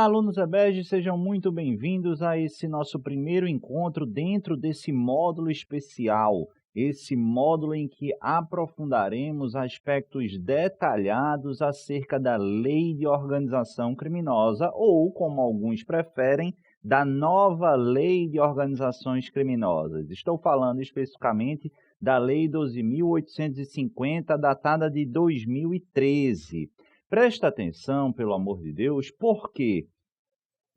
Olá, alunos EBED, sejam muito bem-vindos a esse nosso primeiro encontro dentro desse módulo especial, esse módulo em que aprofundaremos aspectos detalhados acerca da Lei de Organização Criminosa, ou, como alguns preferem, da nova Lei de Organizações Criminosas. Estou falando especificamente da Lei 12.850, datada de 2013. Presta atenção, pelo amor de Deus, por quê?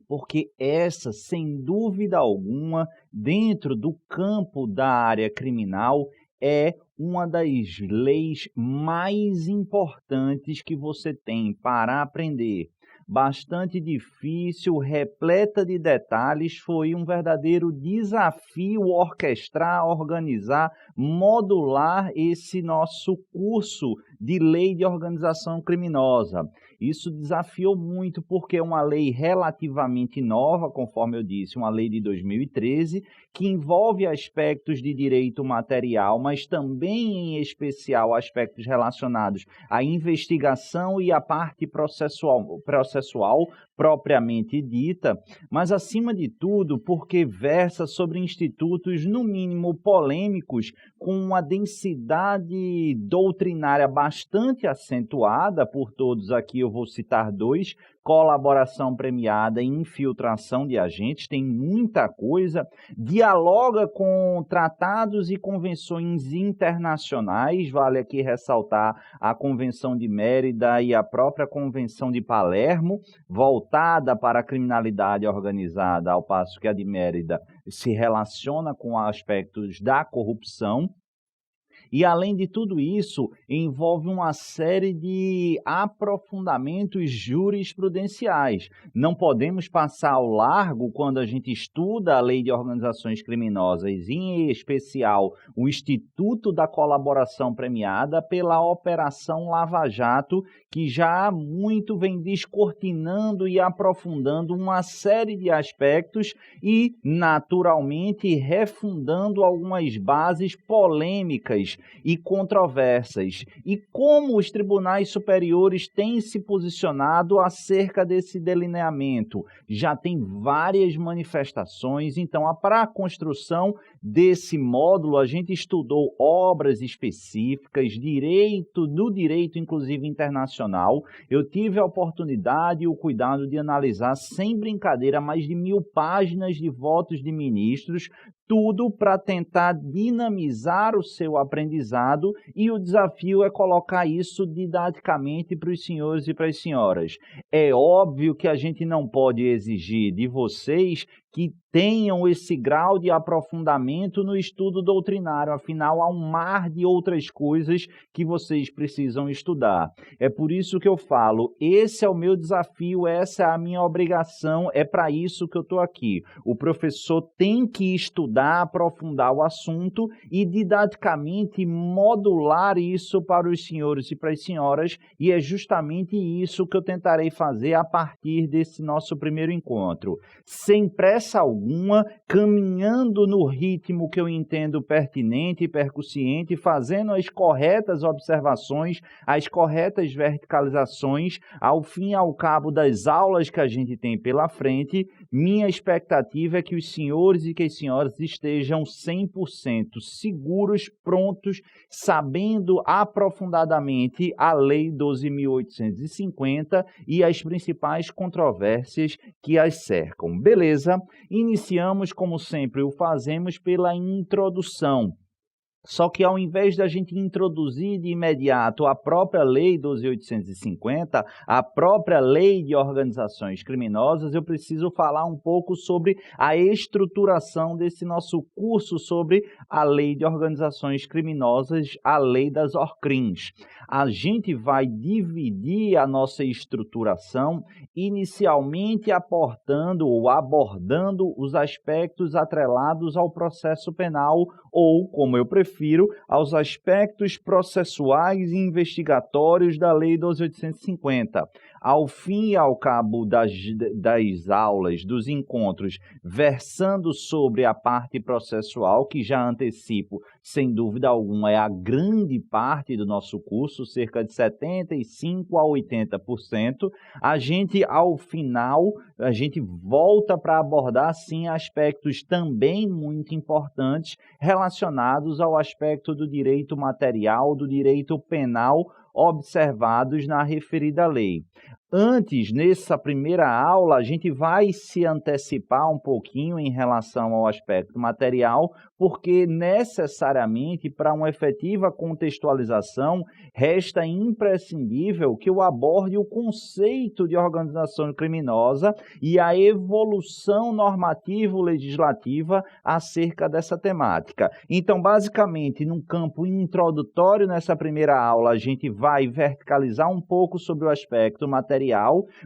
Porque essa, sem dúvida alguma, dentro do campo da área criminal, é uma das leis mais importantes que você tem para aprender. Bastante difícil, repleta de detalhes, foi um verdadeiro desafio orquestrar, organizar, modular esse nosso curso de Lei de Organização Criminosa. Isso desafiou muito porque é uma lei relativamente nova, conforme eu disse, uma lei de 2013, que envolve aspectos de direito material, mas também, em especial, aspectos relacionados à investigação e à parte processual propriamente dita, mas, acima de tudo, porque versa sobre institutos, no mínimo, polêmicos, com uma densidade doutrinária bastante acentuada por todos aqui. Eu vou citar dois: colaboração premiada e infiltração de agentes. Tem muita coisa, dialoga com tratados e convenções internacionais, vale aqui ressaltar a Convenção de Mérida e a própria Convenção de Palermo, voltada para a criminalidade organizada, ao passo que a de Mérida se relaciona com aspectos da corrupção. E, além de tudo isso, envolve uma série de aprofundamentos jurisprudenciais. Não podemos passar ao largo, quando a gente estuda a Lei de Organizações Criminosas, em especial o Instituto da Colaboração Premiada, pela Operação Lava Jato, que já há muito vem descortinando e aprofundando uma série de aspectos e, naturalmente, refundando algumas bases polêmicas e controversas. E como os tribunais superiores têm se posicionado acerca desse delineamento? Já tem várias manifestações. Então, para a construção desse módulo, a gente estudou obras específicas, direito inclusive internacional. Eu tive a oportunidade e o cuidado de analisar, sem brincadeira, mais de 1.000 páginas de votos de ministros, tudo para tentar dinamizar o seu aprendizado, e o desafio é colocar isso didaticamente para os senhores e para as senhoras. É óbvio que a gente não pode exigir de vocês que tenham esse grau de aprofundamento no estudo doutrinário, afinal há um mar de outras coisas que vocês precisam estudar. É por isso que eu falo, esse é o meu desafio, essa é a minha obrigação, é para isso que eu estou aqui. O professor tem que estudar, aprofundar o assunto e didaticamente modular isso para os senhores e para as senhoras, e é justamente isso que eu tentarei fazer a partir desse nosso primeiro encontro. Sem pressa alguma, caminhando no ritmo que eu entendo pertinente e percussiente, fazendo as corretas observações, as corretas verticalizações, ao fim e ao cabo das aulas que a gente tem pela frente. Minha expectativa é que os senhores e que as senhoras estejam 100% seguros, prontos, sabendo aprofundadamente a Lei 12.850 e as principais controvérsias que as cercam. Beleza? Iniciamos, como sempre o fazemos, pela introdução. Só que, ao invés da gente introduzir de imediato a própria Lei 12.850, a própria Lei de Organizações Criminosas, eu preciso falar um pouco sobre a estruturação desse nosso curso sobre a Lei de Organizações Criminosas, a Lei das ORCRIMs. A gente vai dividir a nossa estruturação inicialmente aportando ou abordando os aspectos atrelados ao processo penal, ou, como eu prefiro, aos aspectos processuais e investigatórios da Lei 12.850. ao fim e ao cabo das aulas, dos encontros, versando sobre a parte processual, que já antecipo, sem dúvida alguma, é a grande parte do nosso curso, cerca de 75% a 80%. A gente, ao final, a gente volta para abordar, sim, aspectos também muito importantes relacionados ao aspecto do direito material, do direito penal, observados na referida lei. Antes, nessa primeira aula, a gente vai se antecipar um pouquinho em relação ao aspecto material, porque necessariamente, para uma efetiva contextualização, resta imprescindível que eu aborde o conceito de organização criminosa e a evolução normativo-legislativa acerca dessa temática. Então, basicamente, num campo introdutório, nessa primeira aula, a gente vai verticalizar um pouco sobre o aspecto material.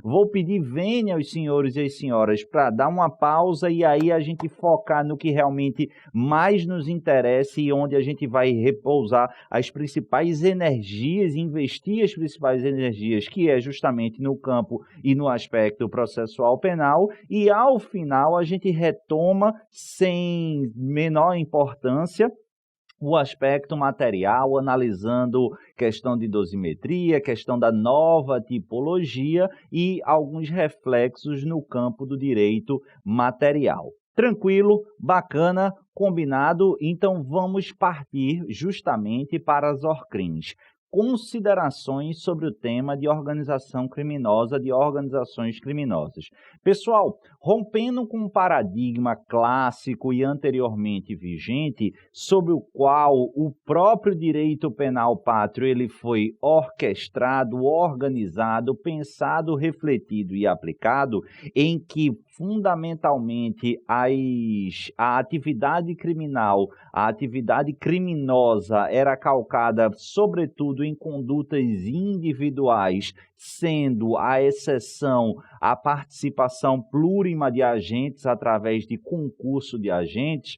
Vou pedir vênia aos senhores e às senhoras para dar uma pausa e aí a gente focar no que realmente mais nos interessa e onde a gente vai repousar as principais energias, investir as principais energias, que é justamente no campo e no aspecto processual penal, e ao final a gente retoma sem menor importância o aspecto material, analisando questão de dosimetria, questão da nova tipologia e alguns reflexos no campo do direito material. Tranquilo, bacana, combinado? Então vamos partir justamente para as ORCRIMs. Considerações sobre o tema de organização criminosa, de organizações criminosas. Pessoal, rompendo com um paradigma clássico e anteriormente vigente, sobre o qual o próprio direito penal pátrio ele foi orquestrado, organizado, pensado, refletido e aplicado, em que fundamentalmente a atividade criminal, a atividade criminosa era calcada sobretudo em condutas individuais, sendo a exceção a participação plurima de agentes através de concurso de agentes.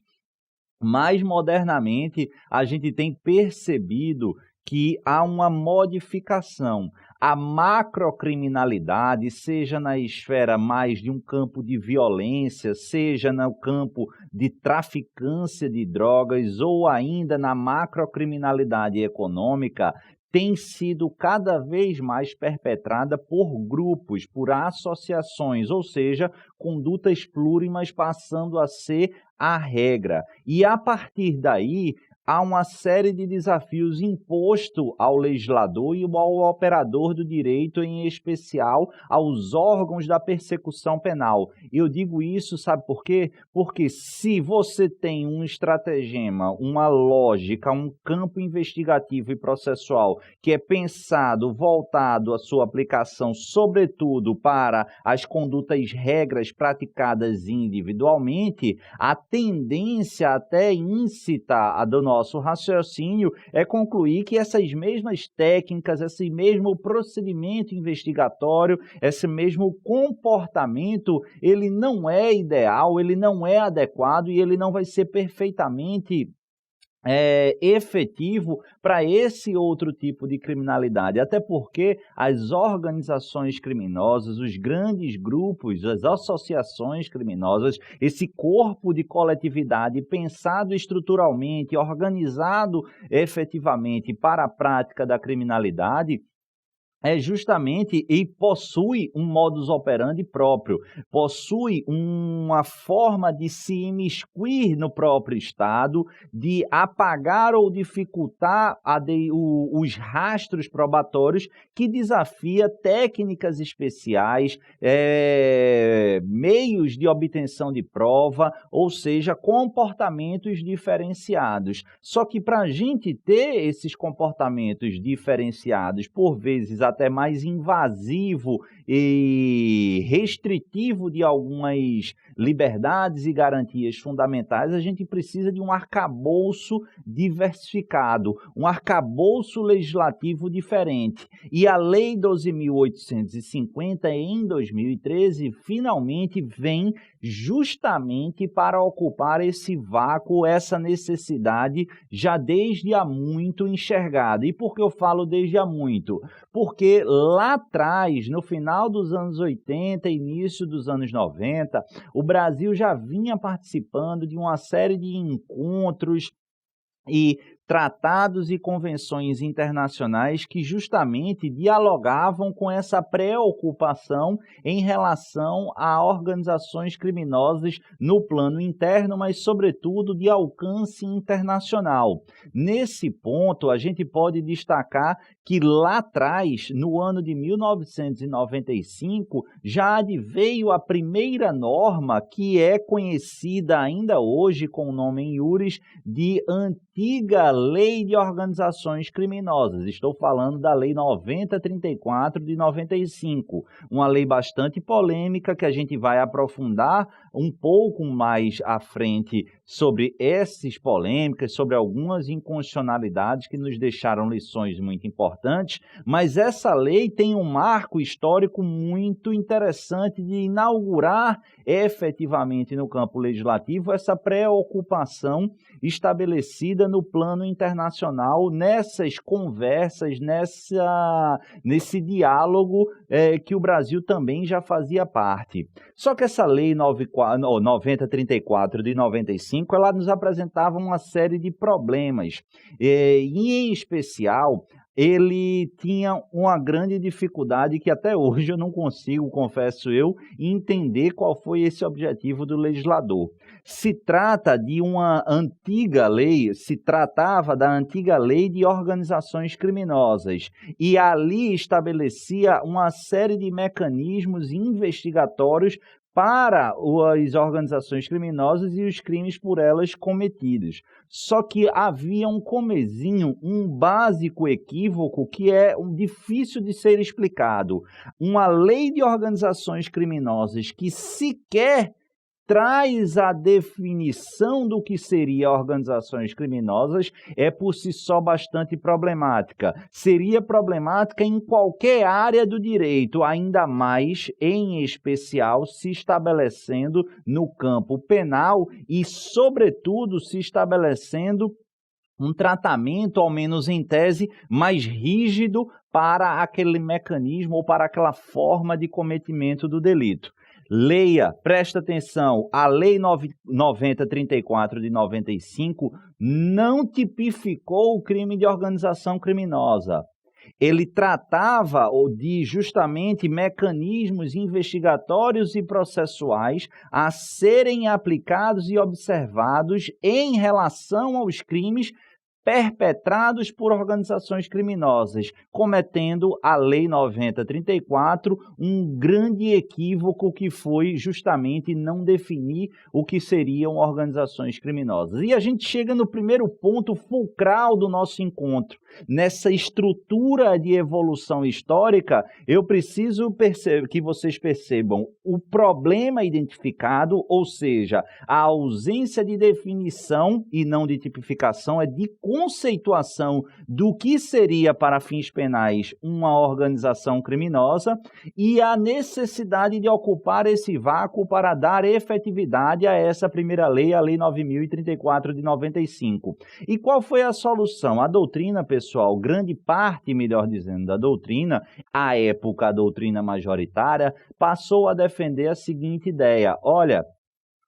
Mais modernamente, a gente tem percebido que há uma modificação. A macrocriminalidade, seja na esfera mais de um campo de violência, seja no campo de traficância de drogas ou ainda na macrocriminalidade econômica, tem sido cada vez mais perpetrada por grupos, por associações, ou seja, condutas plurimas passando a ser a regra. E a partir daí, há uma série de desafios impostos ao legislador e ao operador do direito, em especial aos órgãos da persecução penal. Eu digo isso, sabe por quê? Porque se você tem um estratagema, uma lógica, um campo investigativo e processual que é pensado, voltado à sua aplicação, sobretudo para as condutas regras praticadas individualmente, a tendência até incitar a do nosso raciocínio é concluir que essas mesmas técnicas, esse mesmo procedimento investigatório, esse mesmo comportamento, ele não é ideal, ele não é adequado e ele não vai ser perfeitamente efetivo para esse outro tipo de criminalidade, até porque as organizações criminosas, os grandes grupos, as associações criminosas, esse corpo de coletividade pensado estruturalmente, organizado efetivamente para a prática da criminalidade, é justamente e possui um modus operandi próprio, possui uma forma de se imiscuir no próprio Estado, de apagar ou dificultar os rastros probatórios, que desafia técnicas especiais, meios de obtenção de prova, ou seja, comportamentos diferenciados. Só que para a gente ter esses comportamentos diferenciados, por vezes até mais invasivo e restritivo de algumas liberdades e garantias fundamentais, a gente precisa de um arcabouço diversificado, um arcabouço legislativo diferente. E a Lei 12.850, em 2013, finalmente vem justamente para ocupar esse vácuo, essa necessidade já desde há muito enxergada. E por que eu falo desde há muito? Porque lá atrás, no final dos anos 80, início dos anos 90, o Brasil já vinha participando de uma série de encontros e tratados e convenções internacionais que justamente dialogavam com essa preocupação em relação a organizações criminosas no plano interno, mas sobretudo de alcance internacional. Nesse ponto, a gente pode destacar que lá atrás, no ano de 1995, já adveio a primeira norma que é conhecida ainda hoje com o nome em iuris de antiga Lei de Organizações Criminosas. Estou falando da Lei 9034 de 95, uma lei bastante polêmica que a gente vai aprofundar um pouco mais à frente sobre essas polêmicas, sobre algumas inconstitucionalidades que nos deixaram lições muito importantes, mas essa lei tem um marco histórico muito interessante de inaugurar efetivamente no campo legislativo essa preocupação estabelecida no plano internacional, nessas conversas, nesse diálogo que o Brasil também já fazia parte. Só que essa lei 9034 de 95, ela nos apresentava uma série de problemas, e em especial ele tinha uma grande dificuldade que até hoje eu não consigo, confesso eu, entender qual foi esse objetivo do legislador. Se trata de uma antiga lei, se tratava da antiga lei de organizações criminosas e ali estabelecia uma série de mecanismos investigatórios para as organizações criminosas e os crimes por elas cometidos. Só que havia um comezinho, um básico equívoco que é difícil de ser explicado. Uma lei de organizações criminosas que sequer traz a definição do que seria organizações criminosas é por si só bastante problemática. Seria problemática em qualquer área do direito, ainda mais, em especial, se estabelecendo no campo penal e, sobretudo, se estabelecendo um tratamento, ao menos em tese, mais rígido para aquele mecanismo ou para aquela forma de cometimento do delito. Leia, presta atenção, a Lei 9034 de 95 não tipificou o crime de organização criminosa. Ele tratava de justamente mecanismos investigatórios e processuais a serem aplicados e observados em relação aos crimes perpetrados por organizações criminosas, cometendo a Lei 9034, um grande equívoco que foi justamente não definir o que seriam organizações criminosas. E a gente chega no primeiro ponto fulcral do nosso encontro. Nessa estrutura de evolução histórica, eu preciso que vocês percebam o problema identificado, ou seja, a ausência de definição e não de tipificação, é de conceituação do que seria para fins penais uma organização criminosa e a necessidade de ocupar esse vácuo para dar efetividade a essa primeira lei, a Lei 9034 de 95. E qual foi a solução? A doutrina, pessoal, grande parte, melhor dizendo, da doutrina, à época a doutrina majoritária, passou a defender a seguinte ideia: olha,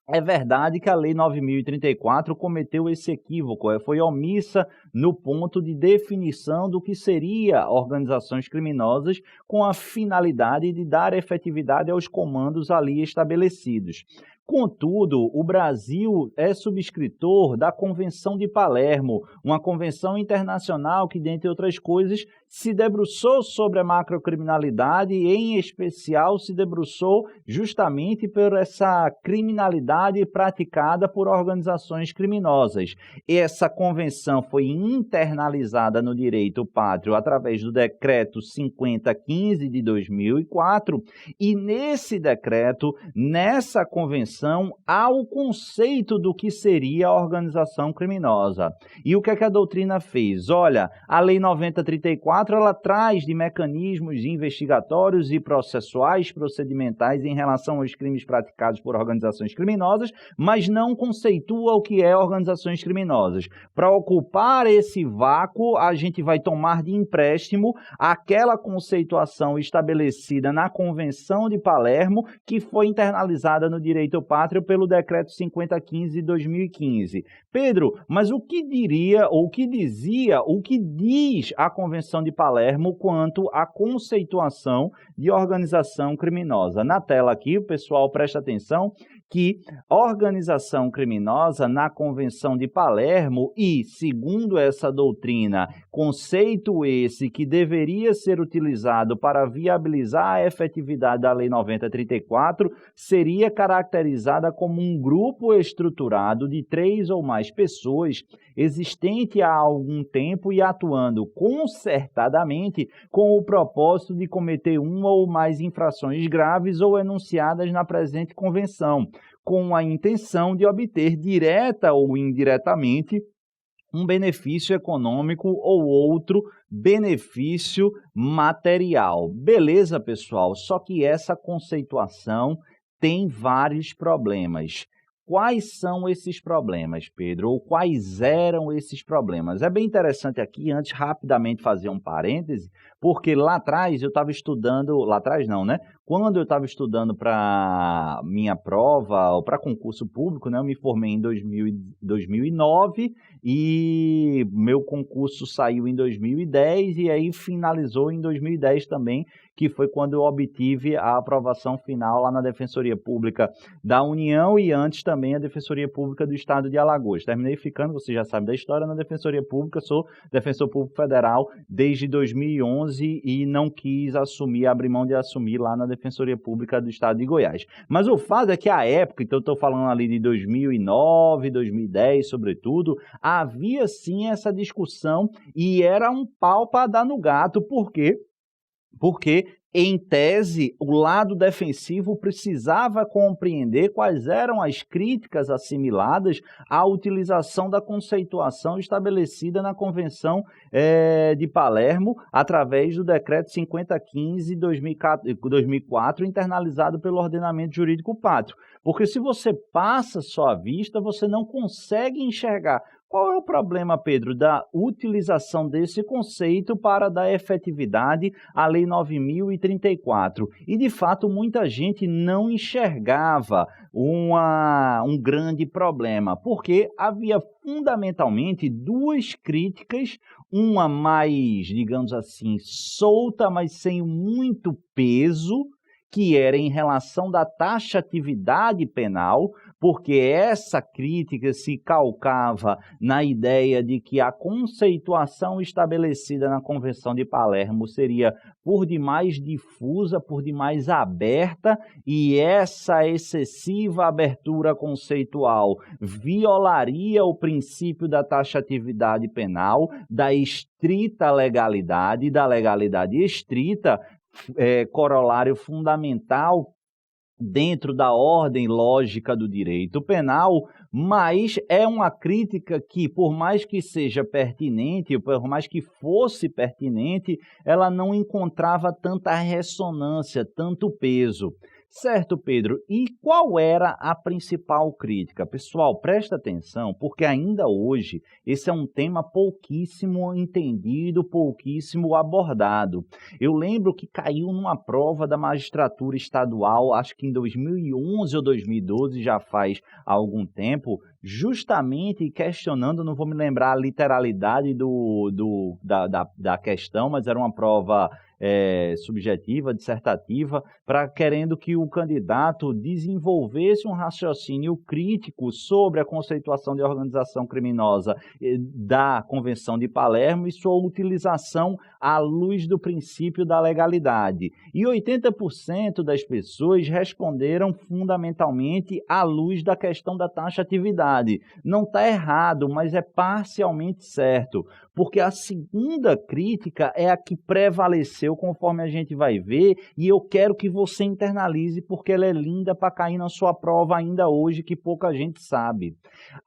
é verdade que a Lei 9034 cometeu esse equívoco, foi omissa no ponto de definição do que seria organizações criminosas com a finalidade de dar efetividade aos comandos ali estabelecidos. Contudo, o Brasil é subscritor da Convenção de Palermo, uma convenção internacional que, dentre outras coisas, se debruçou sobre a macrocriminalidade e, em especial, se debruçou justamente por essa criminalidade praticada por organizações criminosas. Essa convenção foi internalizada no direito pátrio através do Decreto 5015 de 2004 e, nesse decreto, nessa convenção, atenção ao conceito do que seria a organização criminosa. E o que é que a doutrina fez? Olha, a Lei 9034, ela traz de mecanismos investigatórios e processuais, procedimentais em relação aos crimes praticados por organizações criminosas, mas não conceitua o que é organizações criminosas. Para ocupar esse vácuo, a gente vai tomar de empréstimo aquela conceituação estabelecida na Convenção de Palermo, que foi internalizada no direito pátrio pelo Decreto 5015 de 2015. Pedro, mas o que diria, ou o que dizia, o que diz a Convenção de Palermo quanto à conceituação de organização criminosa? Na tela aqui, o pessoal presta atenção que organização criminosa na Convenção de Palermo e, segundo essa doutrina, conceito esse que deveria ser utilizado para viabilizar a efetividade da Lei 9034, seria caracterizada como um grupo estruturado de 3 ou mais pessoas, existente há algum tempo e atuando concertadamente com o propósito de cometer uma ou mais infrações graves ou enunciadas na presente convenção, com a intenção de obter direta ou indiretamente um benefício econômico ou outro benefício material. Beleza, pessoal? Só que essa conceituação tem vários problemas. Quais são esses problemas, Pedro? Ou quais eram esses problemas? É bem interessante aqui, antes, rapidamente fazer um parêntese, porque lá atrás eu estava estudando, lá atrás não, né? Quando eu estava estudando para minha prova, ou para concurso público, né? Eu me formei em 2009 e meu concurso saiu em 2010 e aí finalizou em 2010 também, que foi quando eu obtive a aprovação final lá na Defensoria Pública da União e antes também a Defensoria Pública do Estado de Alagoas. Terminei ficando, você já sabe da história, na Defensoria Pública, sou defensor público federal desde 2011 e não quis abrir mão de assumir lá na Defensoria Pública do Estado de Goiás. Mas o fato é que a época, então eu estou falando ali de 2009, 2010, sobretudo, havia sim essa discussão e era um pau para dar no gato, por quê? Porque, em tese, o lado defensivo precisava compreender quais eram as críticas assimiladas à utilização da conceituação estabelecida na Convenção de Palermo, através do Decreto 5015 de 2004, internalizado pelo ordenamento jurídico pátrio. Porque se você passa só à vista, você não consegue enxergar. Qual é o problema, Pedro, da utilização desse conceito para dar efetividade à Lei 9.034? E, de fato, muita gente não enxergava um grande problema, porque havia fundamentalmente duas críticas, uma mais, digamos assim, solta, mas sem muito peso, que era em relação da taxatividade penal, porque essa crítica se calcava na ideia de que a conceituação estabelecida na Convenção de Palermo seria por demais difusa, por demais aberta, e essa excessiva abertura conceitual violaria o princípio da taxatividade penal, da estrita legalidade, da legalidade estrita, corolário fundamental dentro da ordem lógica do direito penal, mas é uma crítica que, por mais que seja pertinente, por mais que fosse pertinente, ela não encontrava tanta ressonância, tanto peso. Certo, Pedro, e qual era a principal crítica? Pessoal, presta atenção, porque ainda hoje esse é um tema pouquíssimo entendido, pouquíssimo abordado. Eu lembro que caiu numa prova da magistratura estadual, acho que em 2011 ou 2012, já faz algum tempo, justamente questionando, não vou me lembrar a literalidade da questão, mas era uma prova subjetiva, dissertativa, querendo que o candidato desenvolvesse um raciocínio crítico sobre a conceituação de organização criminosa da Convenção de Palermo e sua utilização à luz do princípio da legalidade. E 80% das pessoas responderam fundamentalmente à luz da questão da taxatividade. Não está errado, mas é parcialmente certo, porque a segunda crítica é a que prevaleceu aconteceu, conforme a gente vai ver, e eu quero que você internalize, porque ela é linda para cair na sua prova ainda hoje, que pouca gente sabe.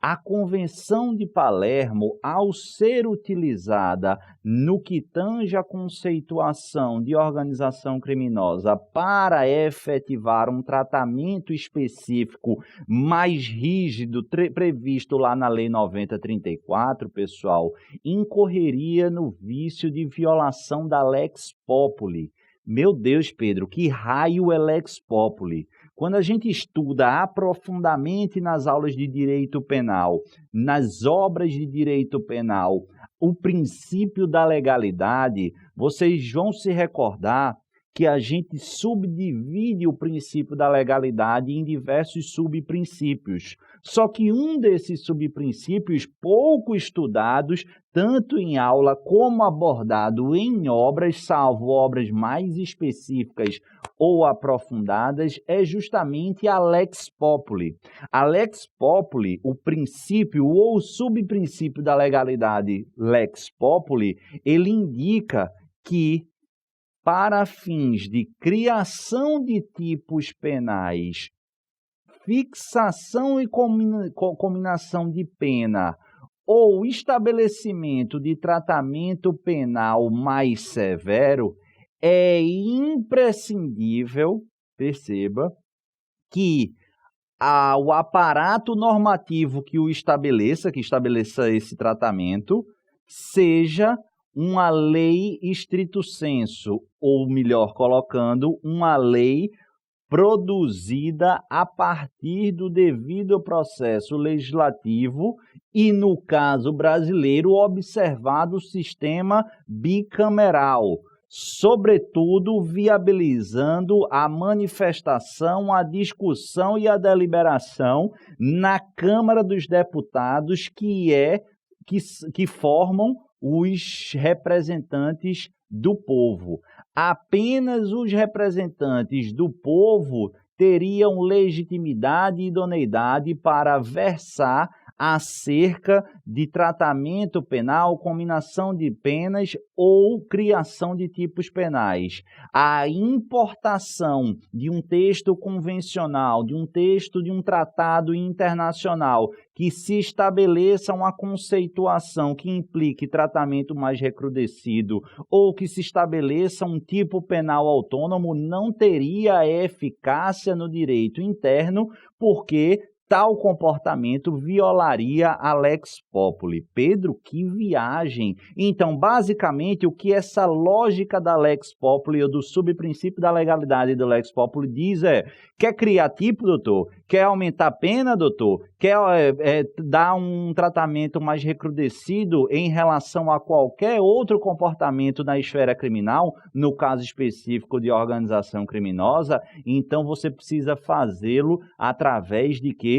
A Convenção de Palermo, ao ser utilizada no que tange a conceituação de organização criminosa para efetivar um tratamento específico mais rígido previsto lá na Lei 9034, pessoal, incorreria no vício de violação da Lex Populi. Meu Deus, Pedro, que raio é Lex Populi? Quando a gente estuda aprofundadamente nas aulas de direito penal, nas obras de direito penal, o princípio da legalidade, vocês vão se recordar que a gente subdivide o princípio da legalidade em diversos subprincípios. Só que um desses subprincípios, pouco estudados, tanto em aula como abordado em obras, salvo obras mais específicas ou aprofundadas, é justamente a Lex Populi. A Lex Populi, o princípio ou o subprincípio da legalidade Lex Populi, ele indica que para fins de criação de tipos penais, fixação e cominação de pena ou estabelecimento de tratamento penal mais severo, é imprescindível, perceba, que o aparato normativo que estabeleça esse tratamento, seja uma lei stricto sensu, ou melhor colocando, uma lei produzida a partir do devido processo legislativo e, no caso brasileiro, observado o sistema bicameral, sobretudo viabilizando a manifestação, a discussão e a deliberação na Câmara dos Deputados, que formam os representantes do povo. Apenas os representantes do povo teriam legitimidade e idoneidade para versar acerca de tratamento penal, cominação de penas ou criação de tipos penais. A importação de um texto convencional, de um texto de um tratado internacional que se estabeleça uma conceituação que implique tratamento mais recrudescido ou que se estabeleça um tipo penal autônomo não teria eficácia no direito interno, porque tal comportamento violaria a Lex Populi. Pedro, que viagem! Então, basicamente, o que essa lógica da Lex Populi ou do subprincípio da legalidade do Lex Populi diz é: quer criar tipo, doutor? Quer aumentar a pena, doutor? Quer dar um tratamento mais recrudescido em relação a qualquer outro comportamento na esfera criminal, no caso específico de organização criminosa? Então, você precisa fazê-lo através de quê?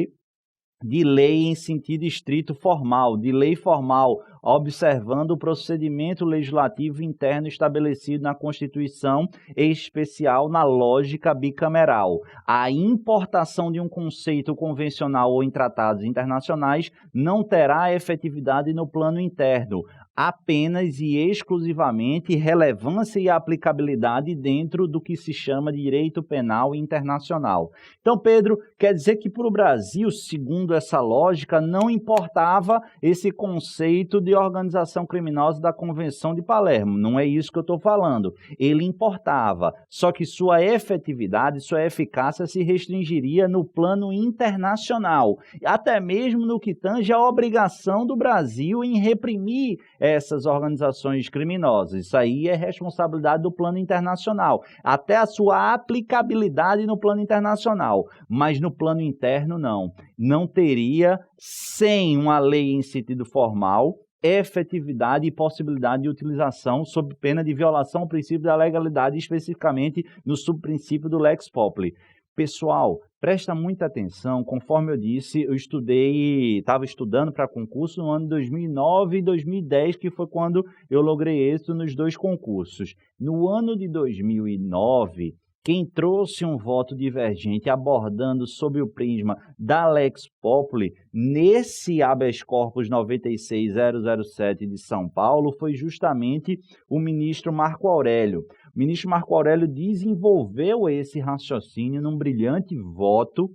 De lei em sentido estrito formal, de lei formal, observando o procedimento legislativo interno estabelecido na Constituição, em especial na lógica bicameral. A importação de um conceito convencional ou em tratados internacionais não terá efetividade no plano interno, apenas e exclusivamente relevância e aplicabilidade dentro do que se chama de direito penal internacional. Então, Pedro, quer dizer que para o Brasil, segundo essa lógica, não importava esse conceito de organização criminosa da Convenção de Palermo. Não é isso que eu estou falando. Ele importava, só que sua efetividade, sua eficácia se restringiria no plano internacional, até mesmo no que tange a obrigação do Brasil em reprimir essas organizações criminosas. Isso aí é responsabilidade do plano internacional, até a sua aplicabilidade no plano internacional, mas no plano interno não. Não teria, sem uma lei em sentido formal, efetividade e possibilidade de utilização sob pena de violação ao princípio da legalidade, especificamente no subprincípio do Lex Populi. Pessoal, presta muita atenção. Conforme eu disse, eu estava estudando para concurso no ano de 2009 e 2010, que foi quando eu logrei êxito nos dois concursos. No ano de 2009, quem trouxe um voto divergente abordando sob o prisma da Lex Populi, nesse habeas corpus 96007 de São Paulo, foi justamente o ministro Marco Aurélio. O ministro Marco Aurélio desenvolveu esse raciocínio num brilhante voto,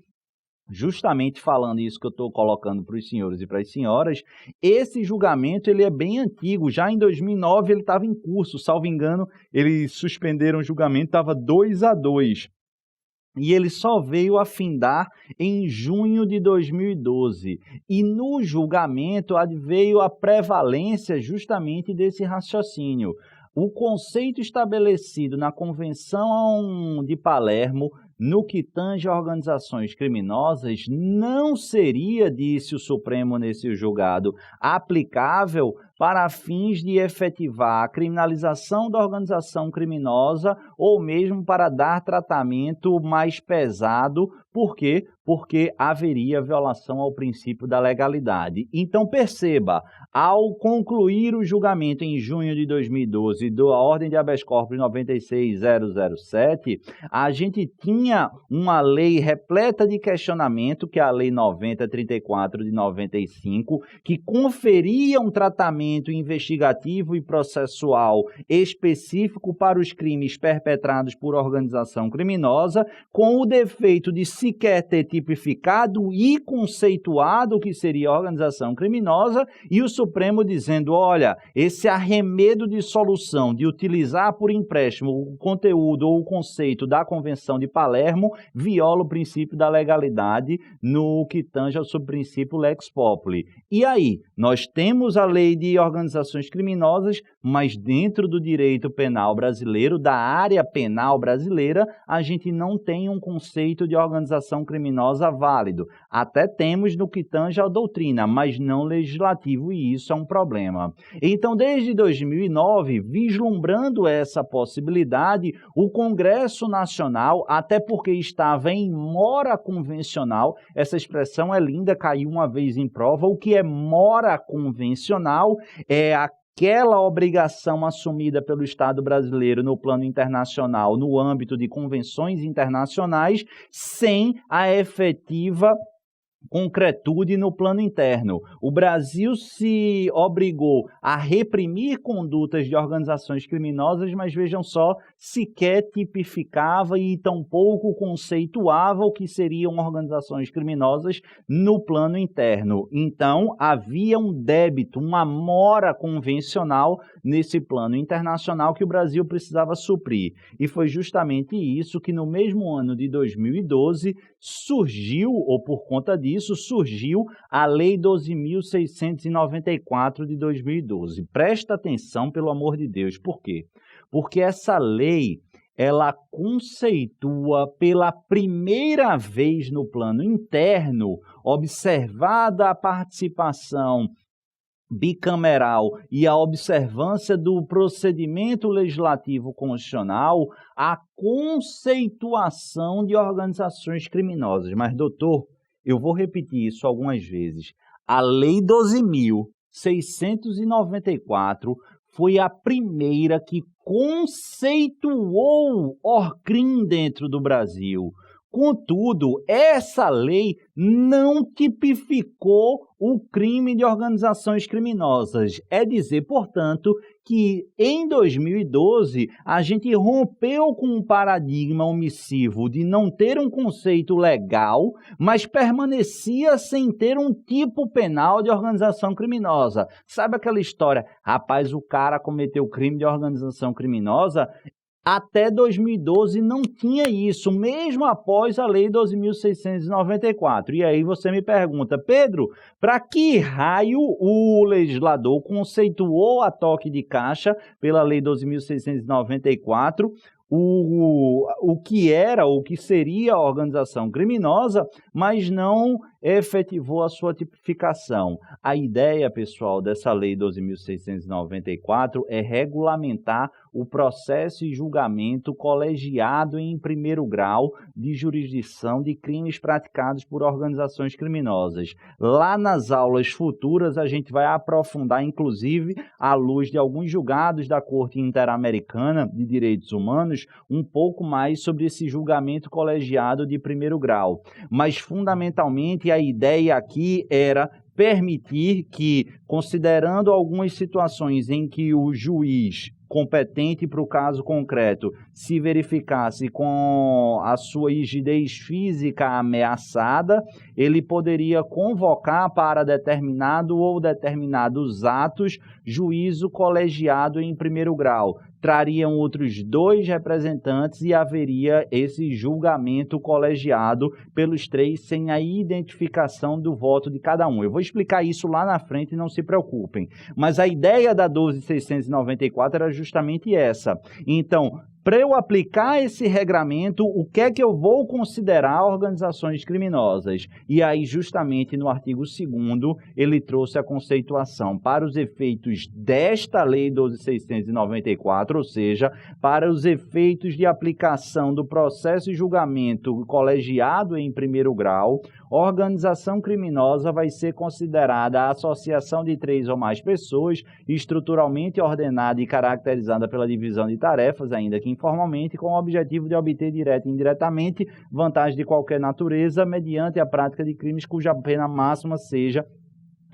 justamente falando isso que eu estou colocando para os senhores e para as senhoras. Esse julgamento ele é bem antigo, já em 2009 ele estava em curso, salvo engano, eles suspenderam o julgamento, estava 2-2. E ele só veio a findar em junho de 2012. E no julgamento veio a prevalência justamente desse raciocínio. O conceito estabelecido na Convenção de Palermo, no que tange a organizações criminosas, não seria, disse o Supremo nesse julgado, aplicável para fins de efetivar a criminalização da organização criminosa ou mesmo para dar tratamento mais pesado. Por quê? Porque haveria violação ao princípio da legalidade. Então, perceba, ao concluir o julgamento em junho de 2012 da Ordem de Habeas Corpus 96.007, a gente tinha uma lei repleta de questionamento, que é a Lei 9034 de 95, que conferia um tratamento investigativo e processual específico para os crimes perpetrados por organização criminosa, com o defeito de sequer ter tipificado e conceituado o que seria organização criminosa, e o Supremo dizendo, olha, esse arremedo de solução de utilizar por empréstimo o conteúdo ou o conceito da Convenção de Palermo viola o princípio da legalidade no que tange ao subprincípio lex populi. E aí, nós temos a lei de organizações criminosas, mas dentro do direito penal brasileiro, da área penal brasileira, a gente não tem um conceito de organização criminosa válido. Até temos no que tange à doutrina, mas não legislativo, e isso é um problema. Então, desde 2009, vislumbrando essa possibilidade, o Congresso Nacional, até porque estava em mora convencional, essa expressão é linda, caiu uma vez em prova, o que é mora convencional é aquela obrigação assumida pelo Estado brasileiro no plano internacional, no âmbito de convenções internacionais, sem a efetiva concretude no plano interno. O Brasil se obrigou a reprimir condutas de organizações criminosas, mas vejam só, sequer tipificava e tampouco conceituava o que seriam organizações criminosas no plano interno. Então, havia um débito, uma mora convencional nesse plano internacional que o Brasil precisava suprir. E foi justamente isso que no mesmo ano de 2012 surgiu, ou por conta disso, surgiu a Lei 12.694 de 2012. Presta atenção, pelo amor de Deus. Por quê? Porque essa lei, ela conceitua pela primeira vez no plano interno, observada a participação bicameral e a observância do procedimento legislativo constitucional, a conceituação de organizações criminosas. Mas, doutor, eu vou repetir isso algumas vezes. A Lei 12.694 foi a primeira que conceituou ORCRIM dentro do Brasil. Contudo, essa lei não tipificou o crime de organizações criminosas. É dizer, portanto, que em 2012 a gente rompeu com um paradigma omissivo de não ter um conceito legal, mas permanecia sem ter um tipo penal de organização criminosa. Sabe aquela história? Rapaz, o cara cometeu crime de organização criminosa. Até 2012 não tinha isso, mesmo após a Lei 12.694. E aí você me pergunta, Pedro, para que raio o legislador conceituou a toque de caixa pela Lei 12.694, o que era, o que seria a organização criminosa, mas não efetivou a sua tipificação? A ideia, pessoal, dessa Lei 12.694 é regulamentar o processo e julgamento colegiado em primeiro grau de jurisdição de crimes praticados por organizações criminosas. Lá nas aulas futuras a gente vai aprofundar, inclusive, à luz de alguns julgados da Corte Interamericana de Direitos Humanos, um pouco mais sobre esse julgamento colegiado de primeiro grau. Mas, fundamentalmente, a ideia aqui era permitir que, considerando algumas situações em que o juiz competente para o caso concreto se verificasse com a sua rigidez física ameaçada, ele poderia convocar para determinado ou determinados atos juízo colegiado em primeiro grau. Trariam outros 2 representantes e haveria esse julgamento colegiado pelos 3 sem a identificação do voto de cada um. Eu vou explicar isso lá na frente, não se preocupem. Mas a ideia da 12.694 era justamente essa. Então, para eu aplicar esse regramento, o que é que eu vou considerar organizações criminosas? E aí, justamente no artigo 2º, ele trouxe a conceituação para os efeitos desta Lei 12.694, ou seja, para os efeitos de aplicação do processo e julgamento colegiado em primeiro grau, organização criminosa vai ser considerada a associação de 3 ou mais pessoas, estruturalmente ordenada e caracterizada pela divisão de tarefas, ainda que informalmente, com o objetivo de obter direta e indiretamente vantagem de qualquer natureza, mediante a prática de crimes cuja pena máxima seja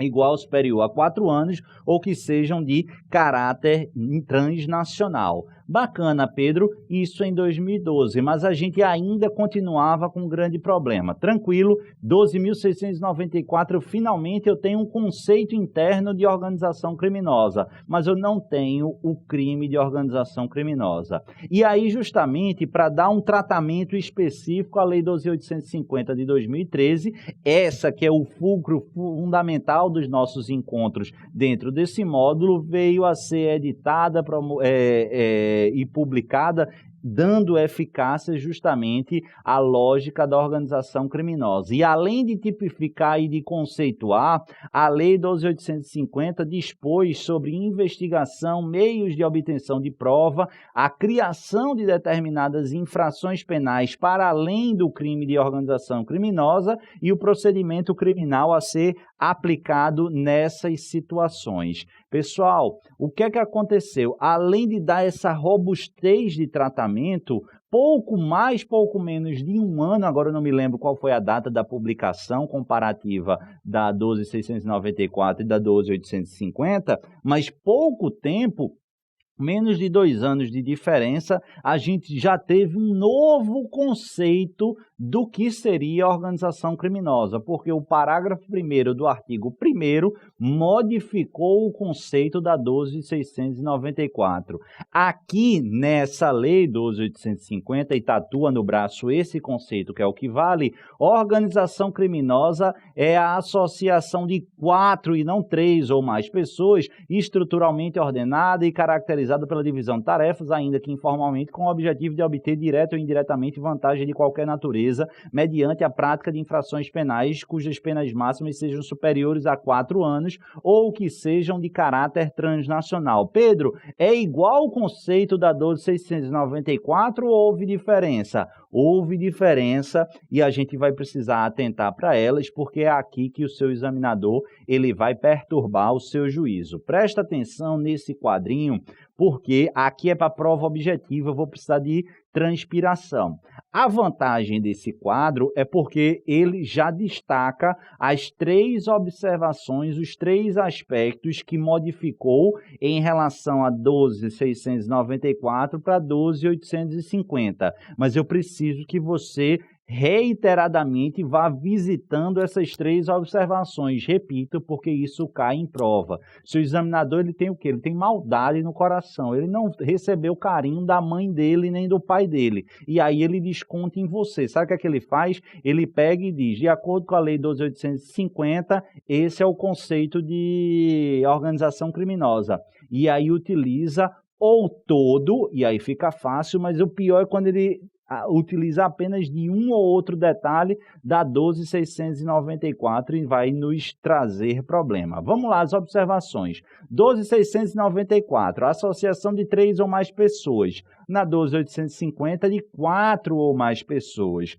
igual ou superior a 4 anos ou que sejam de caráter transnacional. Bacana, Pedro, isso em 2012, mas a gente ainda continuava com um grande problema. Tranquilo, 12.694, finalmente eu tenho um conceito interno de organização criminosa, mas eu não tenho o crime de organização criminosa. E aí, justamente, para dar um tratamento específico à Lei 12.850 de 2013, essa que é o fulcro fundamental dos nossos encontros dentro desse módulo, veio a ser editada e publicada, dando eficácia justamente à lógica da organização criminosa. E além de tipificar e de conceituar, a Lei 12.850 dispôs sobre investigação, meios de obtenção de prova, a criação de determinadas infrações penais para além do crime de organização criminosa e o procedimento criminal a ser aplicado nessas situações. Pessoal, o que é que aconteceu? Além de dar essa robustez de tratamento, pouco menos de 1 ano, agora eu não me lembro qual foi a data da publicação comparativa da 12.694 e da 12.850, mas pouco tempo, menos de 2 anos de diferença, a gente já teve um novo conceito do que seria organização criminosa, porque o parágrafo 1º do artigo 1º modificou o conceito da 12.694. Aqui, nessa Lei 12.850, e tatua no braço esse conceito, que é o que vale, organização criminosa é a associação de 4 e não 3 ou mais pessoas, estruturalmente ordenada e caracterizada pela divisão de tarefas, ainda que informalmente, com o objetivo de obter direta ou indiretamente vantagem de qualquer natureza, mediante a prática de infrações penais cujas penas máximas sejam superiores a 4 anos ou que sejam de caráter transnacional. Pedro, é igual o conceito da 12.694 ou houve diferença? Houve diferença e a gente vai precisar atentar para elas, porque é aqui que o seu examinador ele vai perturbar o seu juízo. Presta atenção nesse quadrinho, porque aqui é para prova objetiva, eu vou precisar de transpiração. A vantagem desse quadro é porque ele já destaca as 3 observações, os 3 aspectos que modificou em relação a 12.694 para 12.850. Mas eu preciso que você reiteradamente vá visitando essas 3 observações. Repito, porque isso cai em prova. Seu examinador ele tem o quê? Ele tem maldade no coração. Ele não recebeu carinho da mãe dele nem do pai dele. E aí ele desconta em você. Sabe o que é que ele faz? Ele pega e diz, de acordo com a Lei 12.850, esse é o conceito de organização criminosa. E aí utiliza ou todo, e aí fica fácil, mas o pior é quando ele utiliza apenas de um ou outro detalhe da 12.694 e vai nos trazer problema. Vamos lá, as observações. 12.694, associação de 3 ou mais pessoas. Na 12.850, de 4 ou mais pessoas.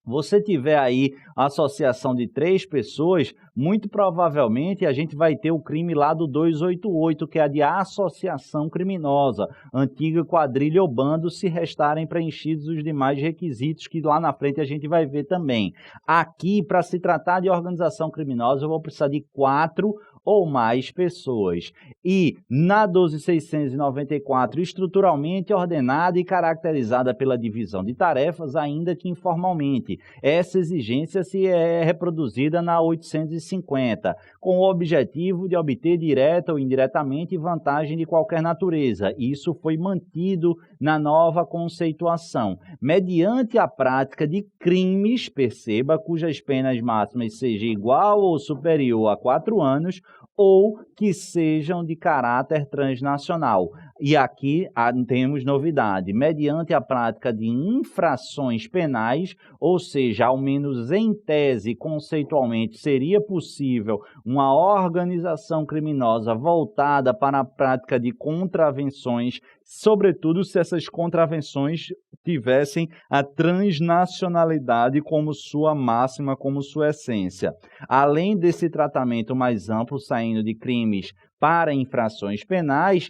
Você tiver aí a associação de 3 pessoas, muito provavelmente a gente vai ter o crime lá do 288, que é a de associação criminosa, antiga quadrilha ou bando, se restarem preenchidos os demais requisitos, que lá na frente a gente vai ver também. Aqui, para se tratar de organização criminosa, eu vou precisar de 4 ou mais pessoas. E na 12.694, estruturalmente ordenada e caracterizada pela divisão de tarefas, ainda que informalmente. Essa exigência se é reproduzida na 850, com o objetivo de obter direta ou indiretamente vantagem de qualquer natureza. Isso foi mantido na nova conceituação, mediante a prática de crimes, perceba, cujas penas máximas sejam igual ou superior a 4 anos, ou que sejam de caráter transnacional. E aqui temos novidade, mediante a prática de infrações penais, ou seja, ao menos em tese, conceitualmente, seria possível uma organização criminosa voltada para a prática de contravenções, sobretudo se essas contravenções tivessem a transnacionalidade como sua máxima, como sua essência. Além desse tratamento mais amplo, saindo de crimes para infrações penais,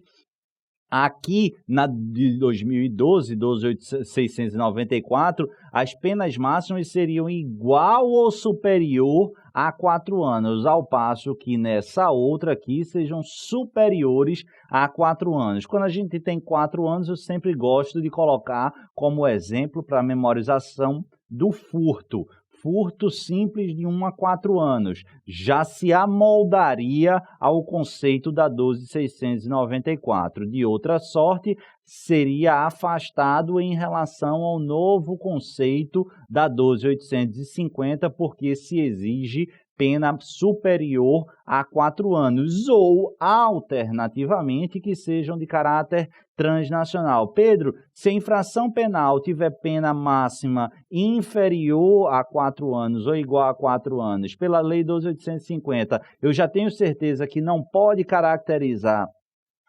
aqui na de 2012, 12.694, as penas máximas seriam igual ou superior a 4 anos, ao passo que nessa outra aqui sejam superiores a 4 anos. Quando a gente tem 4 anos, eu sempre gosto de colocar como exemplo para memorização do furto. Furto simples de 1 a 4 anos, já se amoldaria ao conceito da 12.694. De outra sorte, seria afastado em relação ao novo conceito da 12.850, porque se exige pena superior a 4 anos, ou, alternativamente, que sejam de caráter transnacional. Pedro, se a infração penal tiver pena máxima inferior a 4 anos ou igual a 4 anos, pela Lei 12.850, eu já tenho certeza que não pode caracterizar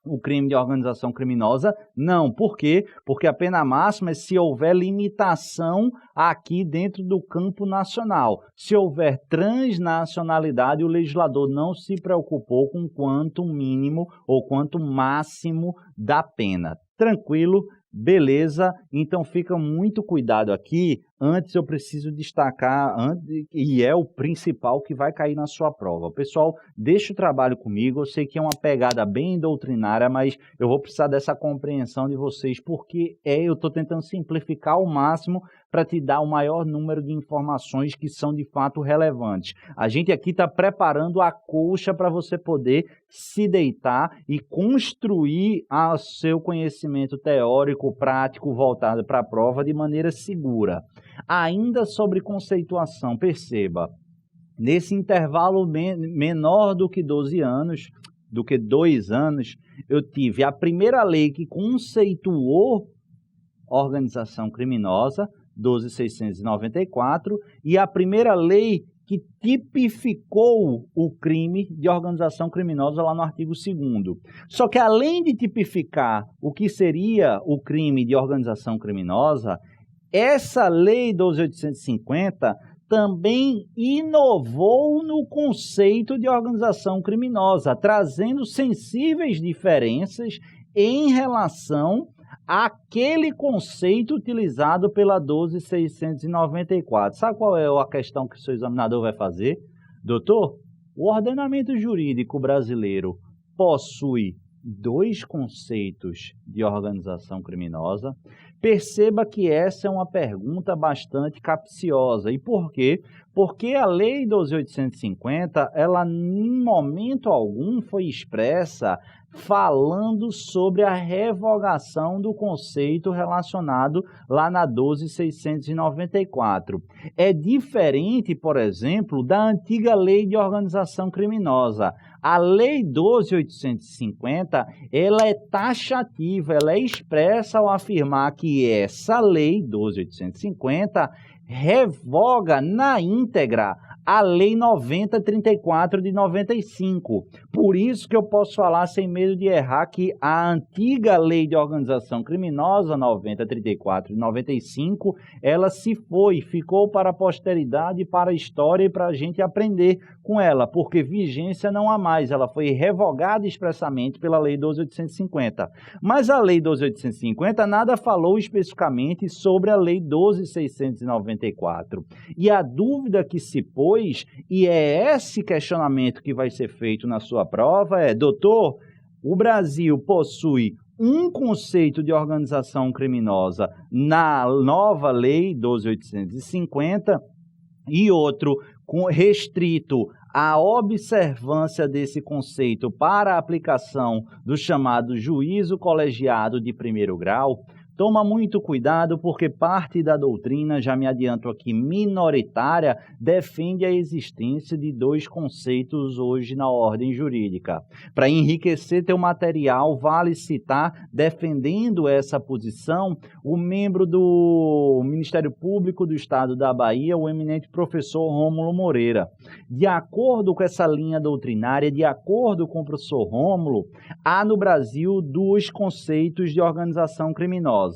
o crime de organização criminosa? Não. Por quê? Porque a pena máxima é se houver limitação aqui dentro do campo nacional. Se houver transnacionalidade, o legislador não se preocupou com quanto mínimo ou quanto máximo da pena. Tranquilo? Beleza? Então fica muito cuidado aqui. Antes eu preciso destacar, e é o principal que vai cair na sua prova. Pessoal, deixa o trabalho comigo. Eu sei que é uma pegada bem doutrinária, mas eu vou precisar dessa compreensão de vocês, porque eu estou tentando simplificar ao máximo para te dar o maior número de informações que são de fato relevantes. A gente aqui está preparando a coxa para você poder se deitar e construir o seu conhecimento teórico, prático, voltado para a prova de maneira segura. Ainda sobre conceituação, perceba, nesse intervalo menor do que 12 anos, do que 2 anos, eu tive a primeira lei que conceituou organização criminosa, 12.694, e a primeira lei que tipificou o crime de organização criminosa lá no artigo 2º. Só que além de tipificar o que seria o crime de organização criminosa, essa lei 12.850 também inovou no conceito de organização criminosa, trazendo sensíveis diferenças em relação àquele conceito utilizado pela 12.694. Sabe qual é a questão que o seu examinador vai fazer? Doutor, o ordenamento jurídico brasileiro possui 2 conceitos de organização criminosa? Perceba que essa é uma pergunta bastante capciosa. E por quê? Porque a Lei 12.850, ela em momento algum foi expressa falando sobre a revogação do conceito relacionado lá na 12.694. É diferente, por exemplo, da antiga Lei de Organização Criminosa. A Lei 12.850, ela é taxativa, ela é expressa ao afirmar que essa Lei 12.850 revoga na íntegra a Lei 9034 de 95. Por isso que eu posso falar sem medo de errar que a antiga Lei de Organização Criminosa 9034 de 95, ela ficou para a posteridade, para a história e para a gente aprender com ela, porque vigência não há mais, ela foi revogada expressamente pela Lei 12.850. Mas a Lei 12.850 nada falou especificamente sobre a Lei 12.694. E a dúvida que se pôs, e é esse questionamento que vai ser feito na sua prova, é: doutor, o Brasil possui um conceito de organização criminosa na nova Lei 12.850 e outro restrito à observância desse conceito para a aplicação do chamado juízo colegiado de primeiro grau. Toma muito cuidado, porque parte da doutrina, já me adianto aqui, minoritária, defende a existência de dois conceitos hoje na ordem jurídica. Para enriquecer teu material, vale citar, defendendo essa posição, o membro do Ministério Público do Estado da Bahia, o eminente professor Rômulo Moreira. De acordo com essa linha doutrinária, de acordo com o professor Rômulo, há no Brasil dois conceitos de organização criminosa.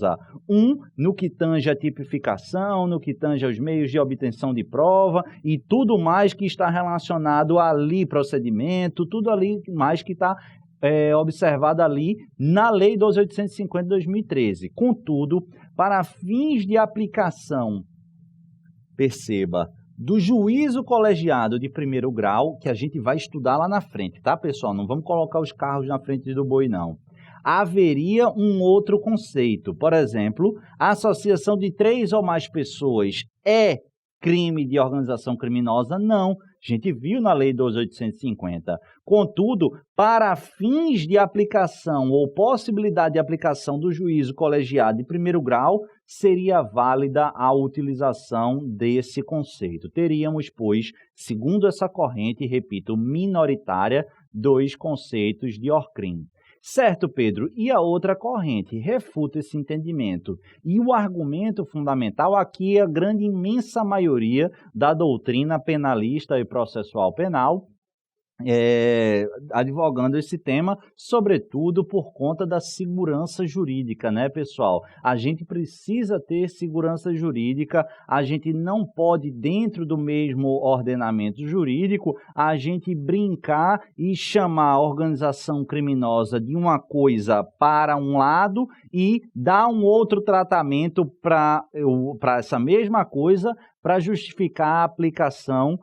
Um, no que tange a tipificação, no que tange aos meios de obtenção de prova e tudo mais que está relacionado ali, procedimento, tudo ali mais que está observado ali na Lei 12.850 de 2013. Contudo, para fins de aplicação, perceba, do juízo colegiado de primeiro grau, que a gente vai estudar lá na frente, tá, pessoal? Não vamos colocar os carros na frente do boi, não. Haveria um outro conceito. Por exemplo, a associação de 3 ou mais pessoas é crime de organização criminosa? Não. A gente viu na Lei 12.850. Contudo, para fins de aplicação ou possibilidade de aplicação do juízo colegiado de primeiro grau, seria válida a utilização desse conceito. Teríamos, pois, segundo essa corrente, repito, minoritária, dois conceitos de ORCRIM. Certo, Pedro, e a outra corrente refuta esse entendimento. E o argumento fundamental aqui é a grande imensa maioria da doutrina penalista e processual penal, advogando esse tema, sobretudo por conta da segurança jurídica, né, pessoal? A gente precisa ter segurança jurídica, a gente não pode, dentro do mesmo ordenamento jurídico, a gente brincar e chamar a organização criminosa de uma coisa para um lado e dar um outro tratamento para essa mesma coisa, para justificar a aplicação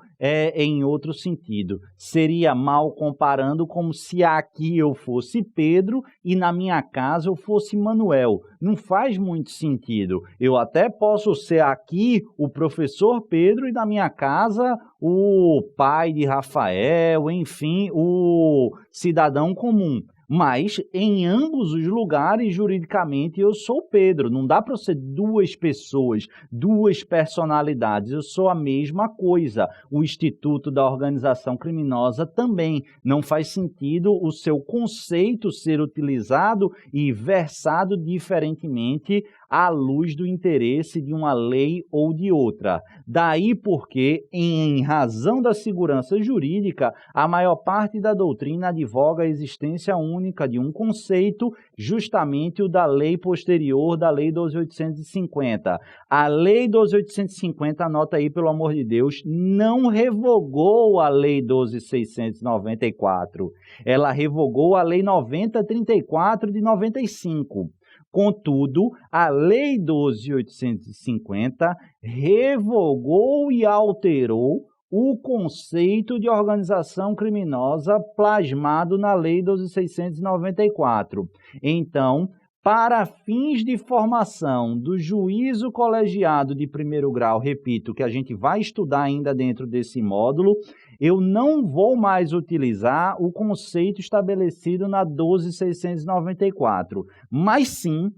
em outro sentido. Seria mal comparando como se aqui eu fosse Pedro e na minha casa eu fosse Manuel. Não faz muito sentido. Eu até posso ser aqui o professor Pedro e na minha casa o pai de Rafael, enfim, o cidadão comum. Mas em ambos os lugares, juridicamente, eu sou Pedro. Não dá para ser duas pessoas, duas personalidades. Eu sou a mesma coisa. O Instituto da Organização Criminosa também. Não faz sentido o seu conceito ser utilizado e versado diferentemente à luz do interesse de uma lei ou de outra. Daí porque, em razão da segurança jurídica, a maior parte da doutrina advoga a existência única de um conceito, justamente o da lei posterior da Lei 12.850. A Lei 12.850, anota aí, pelo amor de Deus, não revogou a Lei 12.694. Ela revogou a Lei 9034 de 95. Contudo, a Lei 12.850 revogou e alterou o conceito de organização criminosa plasmado na Lei 12.694. Então, para fins de formação do juízo colegiado de primeiro grau, repito, que a gente vai estudar ainda dentro desse módulo, eu não vou mais utilizar o conceito estabelecido na 12.694, mas sim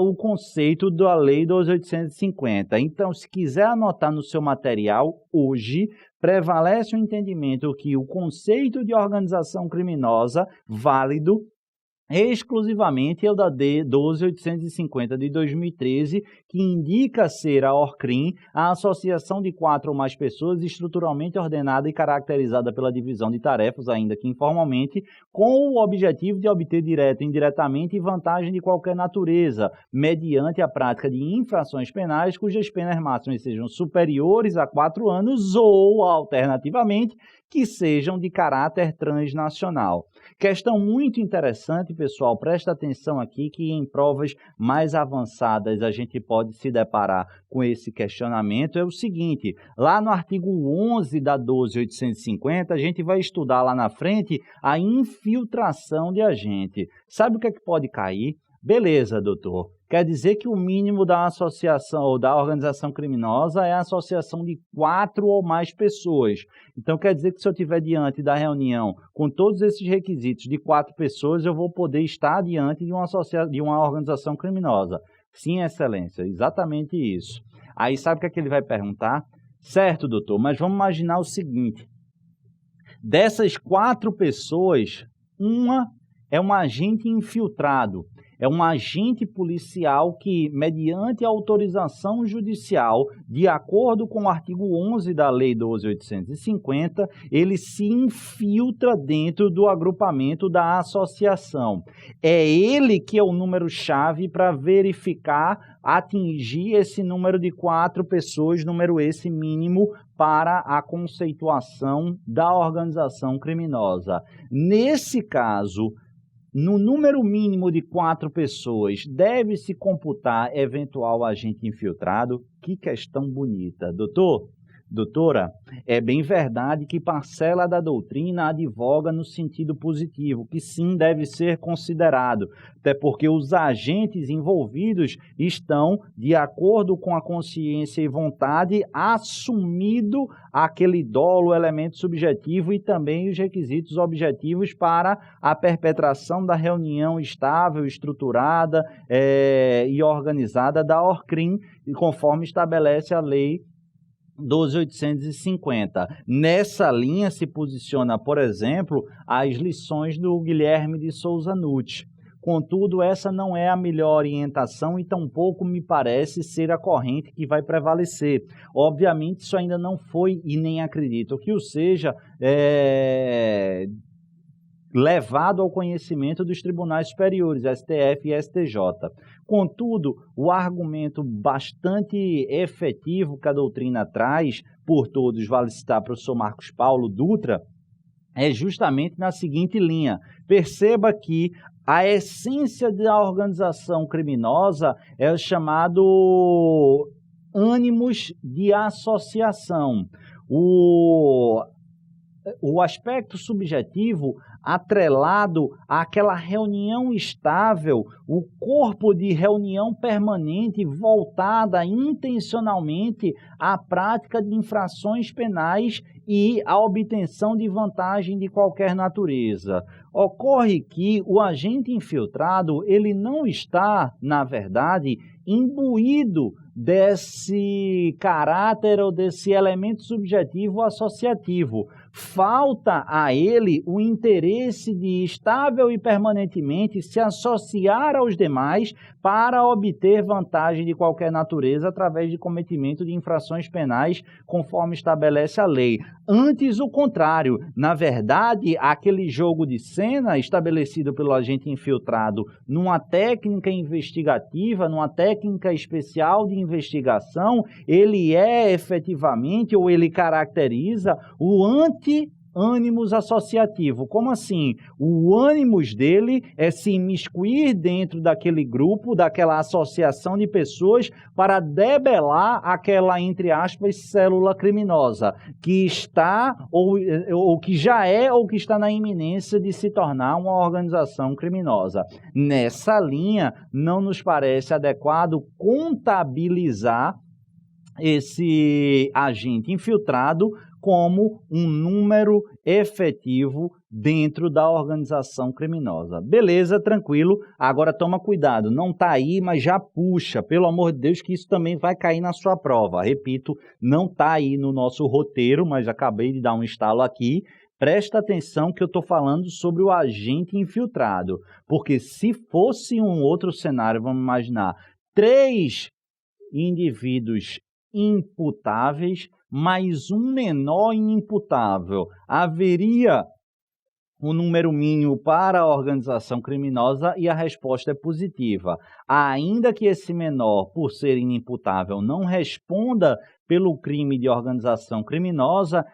o conceito da Lei 12.850. Então, se quiser anotar no seu material, hoje prevalece o entendimento que o conceito de organização criminosa válido exclusivamente é o da D 12.850 de 2013, que indica ser a ORCRIM, a associação de 4 ou mais pessoas estruturalmente ordenada e caracterizada pela divisão de tarefas, ainda que informalmente, com o objetivo de obter direto e indiretamente vantagem de qualquer natureza, mediante a prática de infrações penais cujas penas máximas sejam superiores a 4 anos ou, alternativamente, que sejam de caráter transnacional. Questão muito interessante, pessoal, presta atenção aqui que em provas mais avançadas a gente pode se deparar com esse questionamento. É o seguinte, lá no artigo 11 da 12.850, a gente vai estudar lá na frente a infiltração de agente. Sabe o que é que pode cair? Beleza, doutor. Quer dizer que o mínimo da associação ou da organização criminosa é a associação de 4 ou mais pessoas. Então, quer dizer que se eu estiver diante da reunião com todos esses requisitos de 4 pessoas, eu vou poder estar diante de uma organização criminosa. Sim, excelência, exatamente isso. Aí, sabe o que ele vai perguntar? Certo, doutor, mas vamos imaginar o seguinte. Dessas 4 pessoas, uma é um agente infiltrado. É um agente policial que, mediante autorização judicial, de acordo com o artigo 11 da Lei 12.850, ele se infiltra dentro do agrupamento da associação. É ele que é o número-chave para verificar, atingir esse número de 4 pessoas, número esse mínimo, para a conceituação da organização criminosa. Nesse caso, no número mínimo de 4 pessoas, deve-se computar eventual agente infiltrado? Que questão bonita. Doutora, é bem verdade que parcela da doutrina advoga no sentido positivo, que sim deve ser considerado, até porque os agentes envolvidos estão, de acordo com a consciência e vontade, assumido aquele dolo, elemento subjetivo e também os requisitos objetivos para a perpetração da reunião estável, estruturada e organizada da ORCRIM, conforme estabelece a lei 12.850. Nessa linha se posiciona, por exemplo, as lições do Guilherme de Souza Nucci. Contudo, essa não é a melhor orientação e tampouco me parece ser a corrente que vai prevalecer. Obviamente, isso ainda não foi e nem acredito que o seja levado ao conhecimento dos tribunais superiores, STF e STJ. Contudo, o argumento bastante efetivo que a doutrina traz, por todos, vale citar para o professor Marcos Paulo Dutra, é justamente na seguinte linha. Perceba que a essência da organização criminosa é o chamado ânimos de associação. O aspecto subjetivo atrelado àquela reunião estável, o corpo de reunião permanente voltada intencionalmente à prática de infrações penais e à obtenção de vantagem de qualquer natureza. Ocorre que o agente infiltrado, ele não está, na verdade, imbuído desse caráter ou desse elemento subjetivo associativo. Falta a ele o interesse de estável e permanentemente se associar aos demais para obter vantagem de qualquer natureza através de cometimento de infrações penais, conforme estabelece a lei. Antes, o contrário. Na verdade, aquele jogo de cena estabelecido pelo agente infiltrado numa técnica investigativa, numa técnica especial de investigação, ele é efetivamente, ou ele caracteriza o ânimos associativo. Como assim? O ânimos dele é se imiscuir dentro daquele grupo, daquela associação de pessoas para debelar aquela, entre aspas, célula criminosa que está ou que já é ou que está na iminência de se tornar uma organização criminosa. Nessa linha, não nos parece adequado contabilizar esse agente infiltrado como um número efetivo dentro da organização criminosa. Beleza, tranquilo. Agora toma cuidado, não está aí, mas já puxa, pelo amor de Deus, que isso também vai cair na sua prova. Repito, não está aí no nosso roteiro, mas acabei de dar um estalo aqui. Presta atenção que eu estou falando sobre o agente infiltrado, porque se fosse um outro cenário, vamos imaginar, 3 indivíduos imputáveis, mais um menor inimputável, haveria o número mínimo para a organização criminosa e a resposta é positiva. Ainda que esse menor, por ser inimputável, não responda pelo crime de organização criminosa,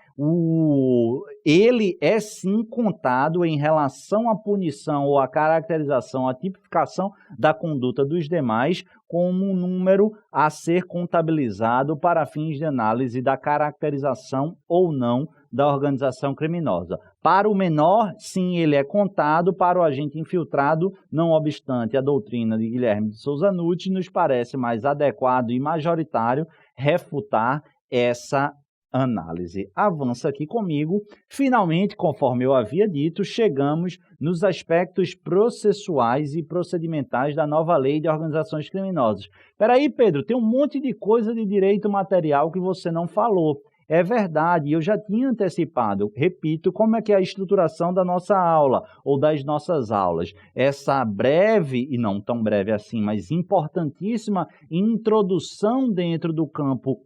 ele é sim contado em relação à punição ou à caracterização, à tipificação da conduta dos demais como um número a ser contabilizado para fins de análise da caracterização ou não da organização criminosa. Para o menor, sim, ele é contado, para o agente infiltrado, não obstante a doutrina de Guilherme de Souza Nutti, nos parece mais adequado e majoritário refutar essa análise. Avança aqui comigo. Finalmente, conforme eu havia dito, chegamos nos aspectos processuais e procedimentais da nova lei de organizações criminosas. Espera aí, Pedro, tem um monte de coisa de direito material que você não falou. É verdade, eu já tinha antecipado, repito, como é que é a estruturação da nossa aula, ou das nossas aulas. Essa breve, e não tão breve assim, mas importantíssima introdução dentro do campo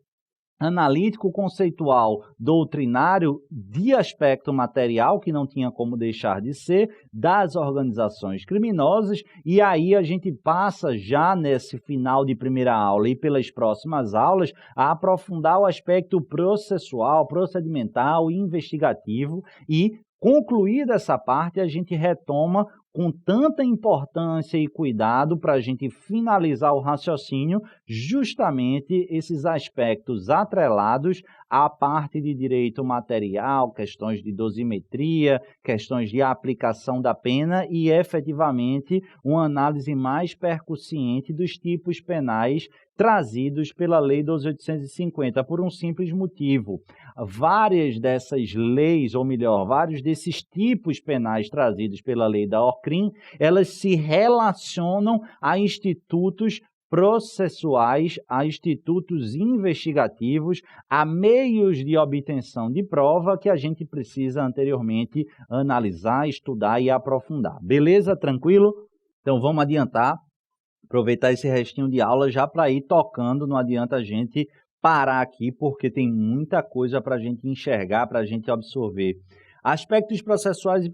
analítico, conceitual, doutrinário, de aspecto material, que não tinha como deixar de ser, das organizações criminosas, e aí a gente passa já nesse final de primeira aula e pelas próximas aulas a aprofundar o aspecto processual, procedimental, investigativo, e concluída essa parte a gente retoma com tanta importância e cuidado para a gente finalizar o raciocínio, justamente esses aspectos atrelados à parte de direito material, questões de dosimetria, questões de aplicação da pena e, efetivamente, uma análise mais percussiente dos tipos penais trazidos pela Lei 12.850, por um simples motivo. Várias dessas leis, ou melhor, vários desses tipos penais trazidos pela Lei da OCRIM, elas se relacionam a institutos processuais, a institutos investigativos, a meios de obtenção de prova que a gente precisa anteriormente analisar, estudar e aprofundar. Beleza? Tranquilo? Então vamos adiantar. Aproveitar esse restinho de aula já para ir tocando, não adianta a gente parar aqui, porque tem muita coisa para a gente enxergar, para a gente absorver. Aspectos processuais e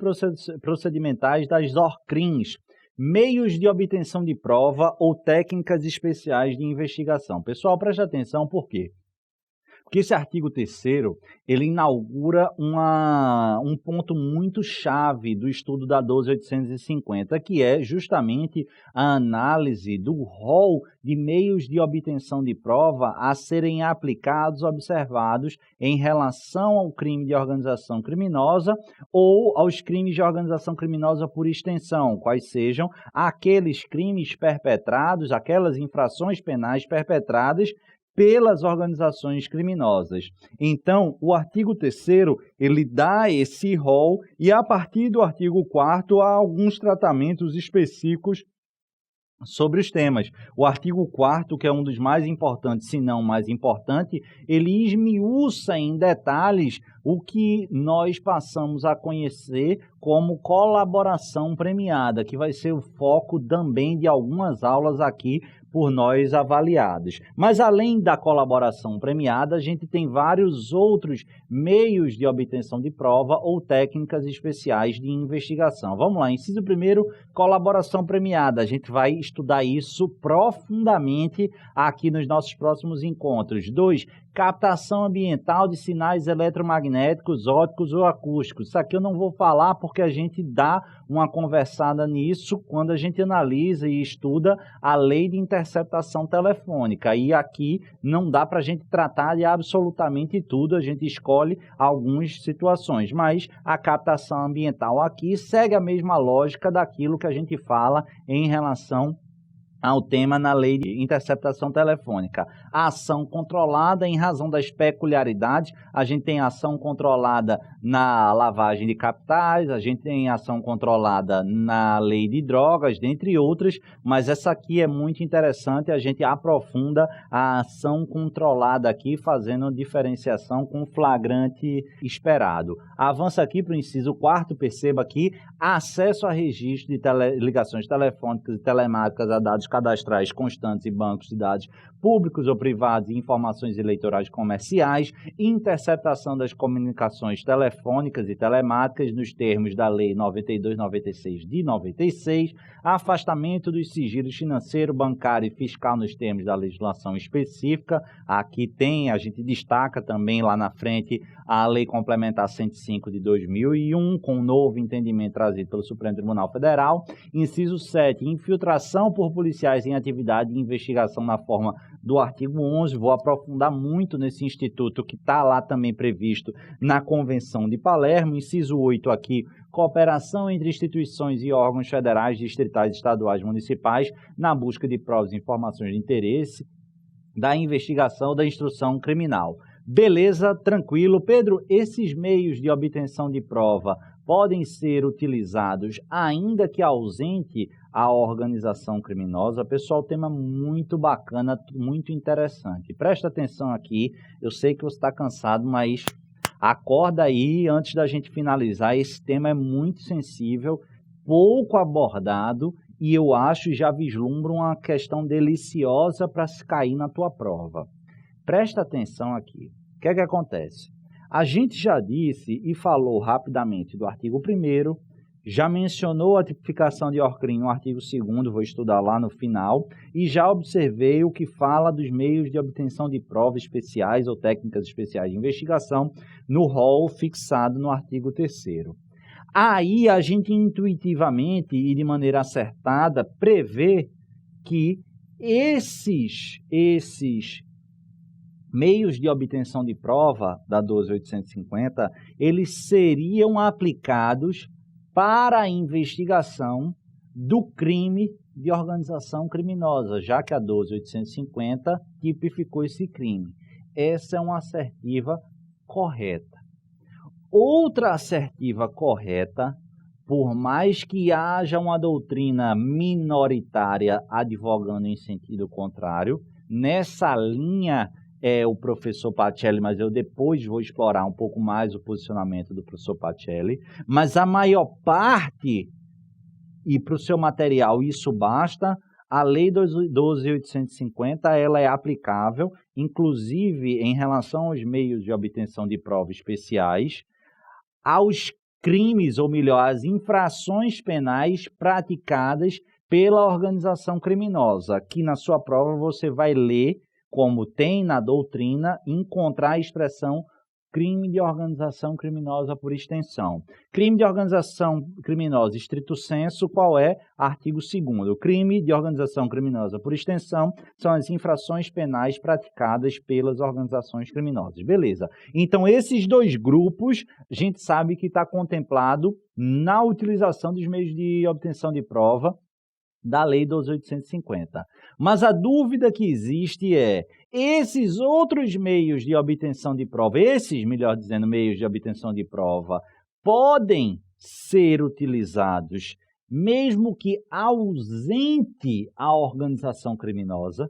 procedimentais das OCRIMs, meios de obtenção de prova ou técnicas especiais de investigação. Pessoal, preste atenção, por quê? Porque esse artigo 3º, ele inaugura um ponto muito chave do estudo da 12.850, que é justamente a análise do rol de meios de obtenção de prova a serem aplicados, observados em relação ao crime de organização criminosa ou aos crimes de organização criminosa por extensão, quais sejam aqueles crimes perpetrados, aquelas infrações penais perpetradas pelas organizações criminosas. Então, o artigo 3º, ele dá esse rol e, a partir do artigo 4º, há alguns tratamentos específicos sobre os temas. O artigo 4º, que é um dos mais importantes, se não mais importante, ele esmiuça em detalhes o que nós passamos a conhecer como colaboração premiada, que vai ser o foco também de algumas aulas aqui por nós avaliados. Mas além da colaboração premiada, a gente tem vários outros meios de obtenção de prova ou técnicas especiais de investigação. Vamos lá, inciso 1º, colaboração premiada. A gente vai estudar isso profundamente aqui nos nossos próximos encontros. 2, captação ambiental de sinais eletromagnéticos, ópticos ou acústicos. Isso aqui eu não vou falar porque a gente dá uma conversada nisso quando a gente analisa e estuda a lei de interceptação telefônica. E aqui não dá para a gente tratar de absolutamente tudo, a gente escolhe algumas situações. Mas a captação ambiental aqui segue a mesma lógica daquilo que a gente fala em relação ao tema na lei de interceptação telefônica. A ação controlada em razão das peculiaridades, a gente tem ação controlada na lavagem de capitais, a gente tem ação controlada na lei de drogas, dentre outras, mas essa aqui é muito interessante, a gente aprofunda a ação controlada aqui, fazendo diferenciação com o flagrante esperado. Avança aqui para o inciso 4º, perceba aqui, acesso a registro de ligações telefônicas e telemáticas a dados cadastrais constantes e bancos de dados públicos ou privados e informações eleitorais comerciais, interceptação das comunicações telefônicas e telemáticas nos termos da Lei 92/96 de 96, afastamento dos sigilos financeiro, bancário e fiscal nos termos da legislação específica. Aqui tem, a gente destaca também lá na frente a Lei Complementar 105 de 2001, com um novo entendimento trazido pelo Supremo Tribunal Federal. Inciso 7, infiltração por policiais em atividade de investigação na forma do artigo 11. Vou aprofundar muito nesse instituto que está lá também previsto na Convenção de Palermo. Inciso 8 aqui, cooperação entre instituições e órgãos federais, distritais, estaduais, municipais, na busca de provas e informações de interesse da investigação da instrução criminal. Beleza, tranquilo. Pedro, esses meios de obtenção de prova podem ser utilizados ainda que ausente a organização criminosa? Pessoal, tema muito bacana, muito interessante. Presta atenção aqui, eu sei que você está cansado, mas acorda aí antes da gente finalizar. Esse tema é muito sensível, pouco abordado, e eu acho e já vislumbro uma questão deliciosa para se cair na tua prova. Presta atenção aqui. O que é que acontece? A gente já disse e falou rapidamente do artigo 1º, já mencionou a tipificação de ORCRIM no artigo 2º, vou estudar lá no final, e já observei o que fala dos meios de obtenção de provas especiais ou técnicas especiais de investigação no rol fixado no artigo 3º. Aí a gente intuitivamente e de maneira acertada prevê que esses meios de obtenção de prova da 12.850, eles seriam aplicados para a investigação do crime de organização criminosa, já que a 12.850 tipificou esse crime. Essa é uma assertiva correta. Outra assertiva correta, por mais que haja uma doutrina minoritária advogando em sentido contrário, nessa linha o professor Pacelli, mas eu depois vou explorar um pouco mais o posicionamento do professor Pacelli, mas a maior parte, e para o seu material isso basta, a Lei 12.850 ela é aplicável, inclusive em relação aos meios de obtenção de provas especiais, aos crimes, ou melhor, às infrações penais praticadas pela organização criminosa. Aqui na sua prova você vai ler, como tem na doutrina, encontrar a expressão crime de organização criminosa por extensão. Crime de organização criminosa estrito sensu, qual é? Artigo 2º. Crime de organização criminosa por extensão são as infrações penais praticadas pelas organizações criminosas. Beleza. Então, esses dois grupos, a gente sabe que está contemplado na utilização dos meios de obtenção de prova da Lei 12.850. Mas a dúvida que existe é, esses outros meios de obtenção de prova, melhor dizendo, meios de obtenção de prova, podem ser utilizados mesmo que ausente a organização criminosa?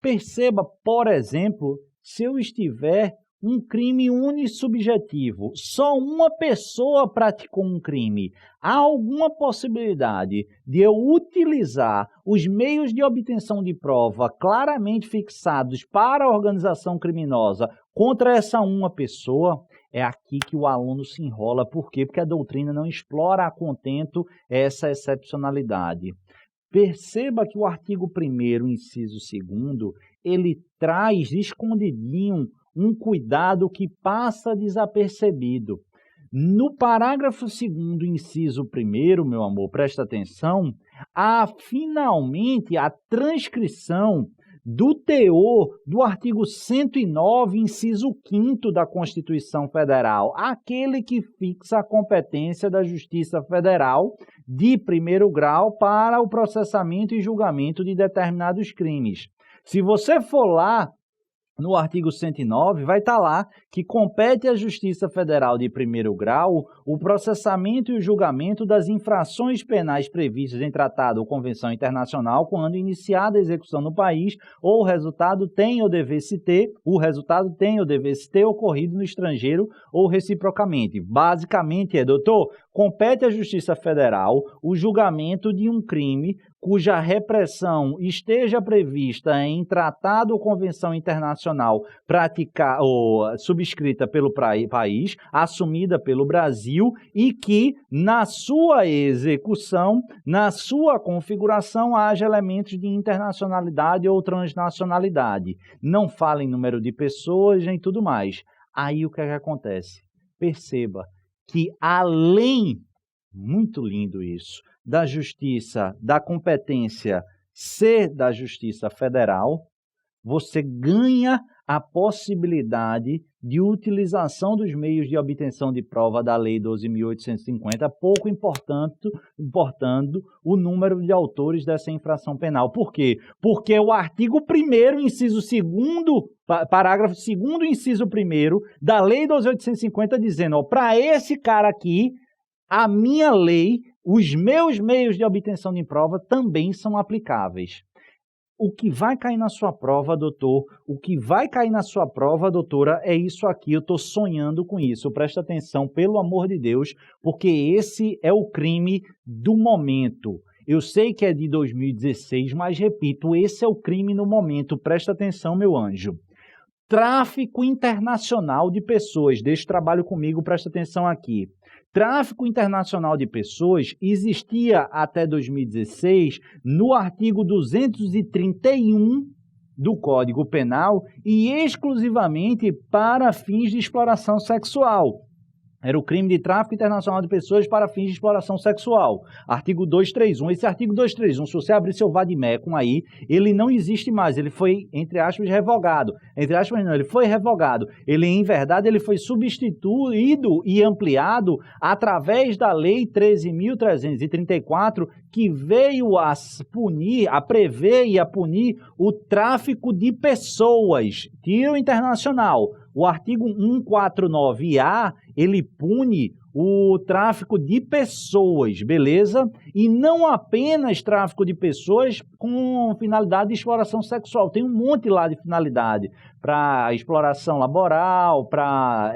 Perceba, por exemplo, se eu estiver um crime unissubjetivo, só uma pessoa praticou um crime, há alguma possibilidade de eu utilizar os meios de obtenção de prova claramente fixados para a organização criminosa contra essa uma pessoa? É aqui que o aluno se enrola. Por quê? Porque a doutrina não explora a contento essa excepcionalidade. Perceba que o artigo 1º, inciso 2º, ele traz escondidinho um cuidado que passa desapercebido. No parágrafo 2º, inciso 1º, meu amor, presta atenção, há finalmente a transcrição do teor do artigo 109, inciso 5º da Constituição Federal, aquele que fixa a competência da Justiça Federal de primeiro grau para o processamento e julgamento de determinados crimes. Se você for lá no artigo 109, vai estar lá que compete à Justiça Federal de primeiro grau o processamento e o julgamento das infrações penais previstas em tratado ou convenção internacional quando iniciada a execução no país ou o resultado tem ou devesse ter ocorrido no estrangeiro ou reciprocamente. Basicamente doutor, compete à Justiça Federal o julgamento de um crime cuja repressão esteja prevista em tratado ou convenção internacional praticada ou subscrita pelo país, assumida pelo Brasil e que, na sua execução, na sua configuração, haja elementos de internacionalidade ou transnacionalidade. Não fala em número de pessoas nem tudo mais. Aí o que é que acontece? Perceba que além, muito lindo isso, da justiça, da competência ser da Justiça Federal, você ganha a possibilidade de utilização dos meios de obtenção de prova da Lei 12.850, pouco importando o número de autores dessa infração penal. Por quê? Porque o artigo 1º, inciso 2º, parágrafo 2º, inciso 1º da Lei 12.850, dizendo, para esse cara aqui, a minha lei, os meus meios de obtenção de prova também são aplicáveis. O que vai cair na sua prova, doutor, o que vai cair na sua prova, doutora, é isso aqui, eu estou sonhando com isso. Presta atenção, pelo amor de Deus, porque esse é o crime do momento. Eu sei que é de 2016, mas repito, esse é o crime no momento. Presta atenção, meu anjo. Tráfico internacional de pessoas. Deixa o trabalho comigo, presta atenção aqui. Tráfico internacional de pessoas existia até 2016 no artigo 231 do Código Penal e exclusivamente para fins de exploração sexual. Era o crime de tráfico internacional de pessoas para fins de exploração sexual. Artigo 231. Esse artigo 231, se você abrir seu vademecum aí, ele não existe mais. Ele foi, entre aspas, revogado. Entre aspas, não, ele foi revogado. Ele, em verdade, ele foi substituído e ampliado através da Lei 13.334, que veio a punir, a prever e a punir o tráfico de pessoas. Tiro internacional. O artigo 149A, ele pune o tráfico de pessoas, beleza? E não apenas tráfico de pessoas com finalidade de exploração sexual. Tem um monte lá de finalidade, para exploração laboral, para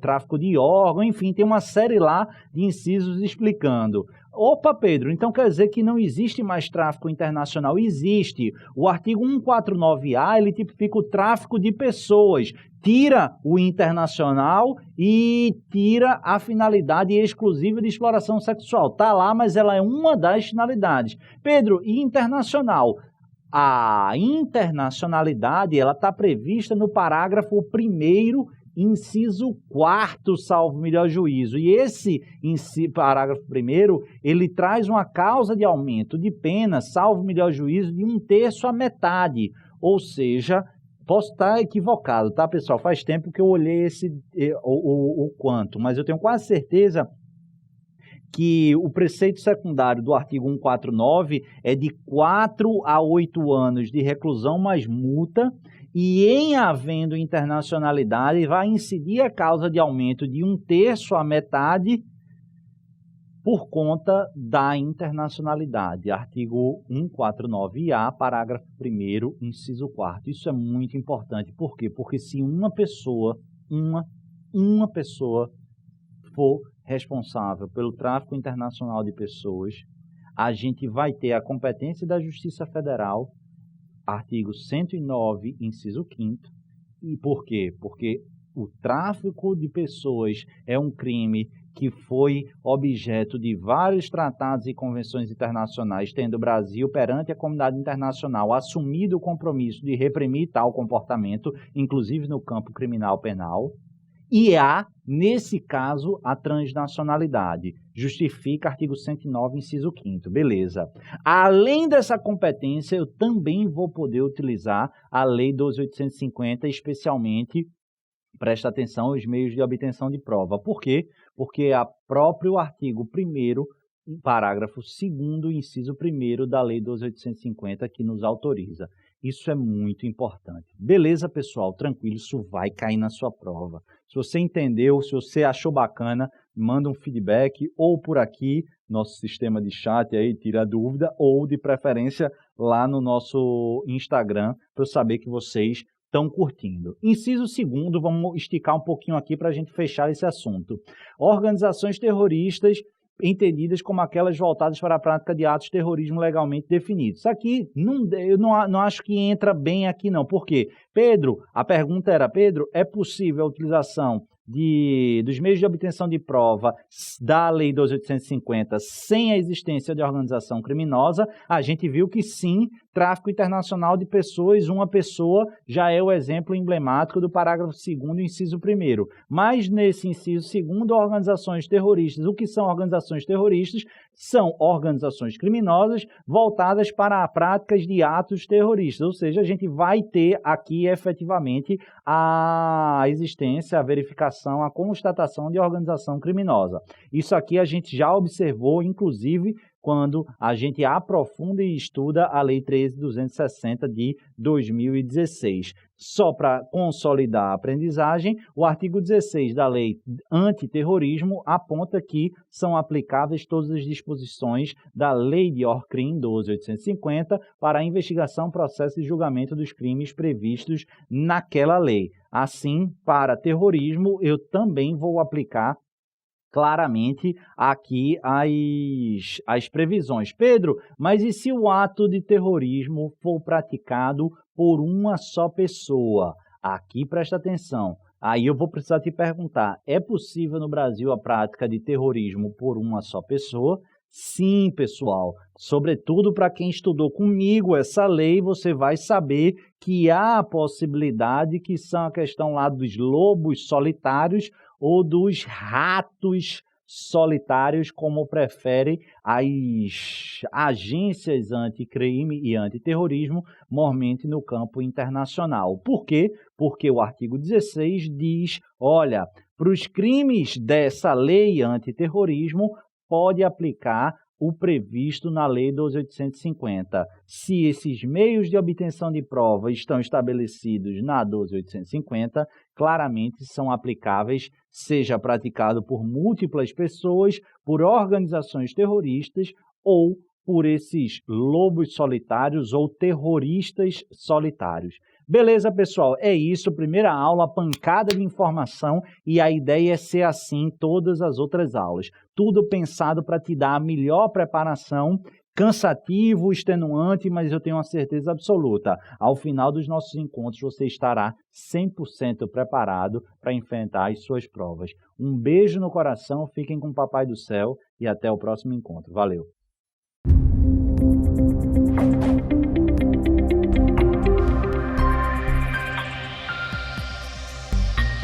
tráfico de órgão, enfim, tem uma série lá de incisos explicando. Opa, Pedro, então quer dizer que não existe mais tráfico internacional? Existe. O artigo 149A, ele tipifica o tráfico de pessoas. Tira o internacional e tira a finalidade exclusiva de exploração sexual. Está lá, mas ela é uma das finalidades. Pedro, e internacional? A internacionalidade está prevista no parágrafo 1º, inciso 4º, salvo melhor juízo. E esse parágrafo 1º, ele traz uma causa de aumento de pena, salvo melhor juízo, de 1/3 à metade. Ou seja, posso estar equivocado, tá, pessoal? Faz tempo que eu olhei o quanto, mas eu tenho quase certeza que o preceito secundário do artigo 149 é de 4 a 8 anos de reclusão mais multa, e em havendo internacionalidade vai incidir a causa de aumento de 1/3 à metade por conta da internacionalidade. Artigo 149A, parágrafo 1º, inciso 4º. Isso é muito importante. Por quê? Porque se uma pessoa for responsável pelo tráfico internacional de pessoas, a gente vai ter a competência da Justiça Federal, artigo 109, inciso 5º. E por quê? Porque o tráfico de pessoas é um crime que foi objeto de vários tratados e convenções internacionais, tendo o Brasil, perante a comunidade internacional, assumido o compromisso de reprimir tal comportamento, inclusive no campo criminal penal. E há, nesse caso, a transnacionalidade. justifica artigo 109, inciso 5º, beleza. Além dessa competência, eu também vou poder utilizar a Lei 12.850, especialmente, presta atenção, os meios de obtenção de prova. Por quê? Porque é o próprio artigo 1º, parágrafo 2º, inciso 1º da Lei 12.850 que nos autoriza. Isso é muito importante. Beleza, pessoal? Tranquilo, isso vai cair na sua prova. Se você entendeu, se você achou bacana, manda um feedback ou por aqui, nosso sistema de chat aí, tira a dúvida, ou de preferência lá no nosso Instagram, para eu saber que vocês estão curtindo. Inciso 2º, vamos esticar um pouquinho aqui para a gente fechar esse assunto. Organizações terroristas entendidas como aquelas voltadas para a prática de atos de terrorismo legalmente definidos. Isso aqui, eu não acho que entra bem aqui não. Por quê? Pedro, a pergunta era, Pedro, é possível a utilização dos meios de obtenção de prova da Lei 12.850 sem a existência de organização criminosa? A gente viu que sim, tráfico internacional de pessoas, uma pessoa já é o exemplo emblemático do parágrafo 2º, inciso 1º. Mas nesse inciso 2º, organizações terroristas, o que são organizações terroristas? São organizações criminosas voltadas para práticas de atos terroristas, ou seja, a gente vai ter aqui efetivamente a existência, a verificação, a constatação de organização criminosa. Isso aqui a gente já observou, inclusive, quando a gente aprofunda e estuda a Lei 13.260 de 2016. Só para consolidar a aprendizagem, o artigo 16 da Lei Antiterrorismo aponta que são aplicáveis todas as disposições da Lei de ORCRIM 12.850 para a investigação, processo e julgamento dos crimes previstos naquela lei. Assim, para terrorismo, eu também vou aplicar claramente aqui as previsões. Pedro, mas e se o ato de terrorismo for praticado por uma só pessoa? Aqui presta atenção. Aí eu vou precisar te perguntar, é possível no Brasil a prática de terrorismo por uma só pessoa? Sim, pessoal. Sobretudo para quem estudou comigo essa lei, você vai saber que há a possibilidade que são a questão lá dos lobos solitários ou dos ratos solitários, como preferem as agências anticrime e antiterrorismo, mormente no campo internacional. Por quê? Porque o artigo 16 diz, olha, para os crimes dessa lei antiterrorismo, pode aplicar o previsto na Lei 12.850. Se esses meios de obtenção de prova estão estabelecidos na 12.850, claramente são aplicáveis, seja praticado por múltiplas pessoas, por organizações terroristas ou por esses lobos solitários ou terroristas solitários. Beleza, pessoal? É isso. Primeira aula, pancada de informação, e a ideia é ser assim todas as outras aulas. Tudo pensado para te dar a melhor preparação, cansativo, extenuante, mas eu tenho uma certeza absoluta. Ao final dos nossos encontros, você estará 100% preparado para enfrentar as suas provas. Um beijo no coração, fiquem com o Papai do Céu e até o próximo encontro. Valeu!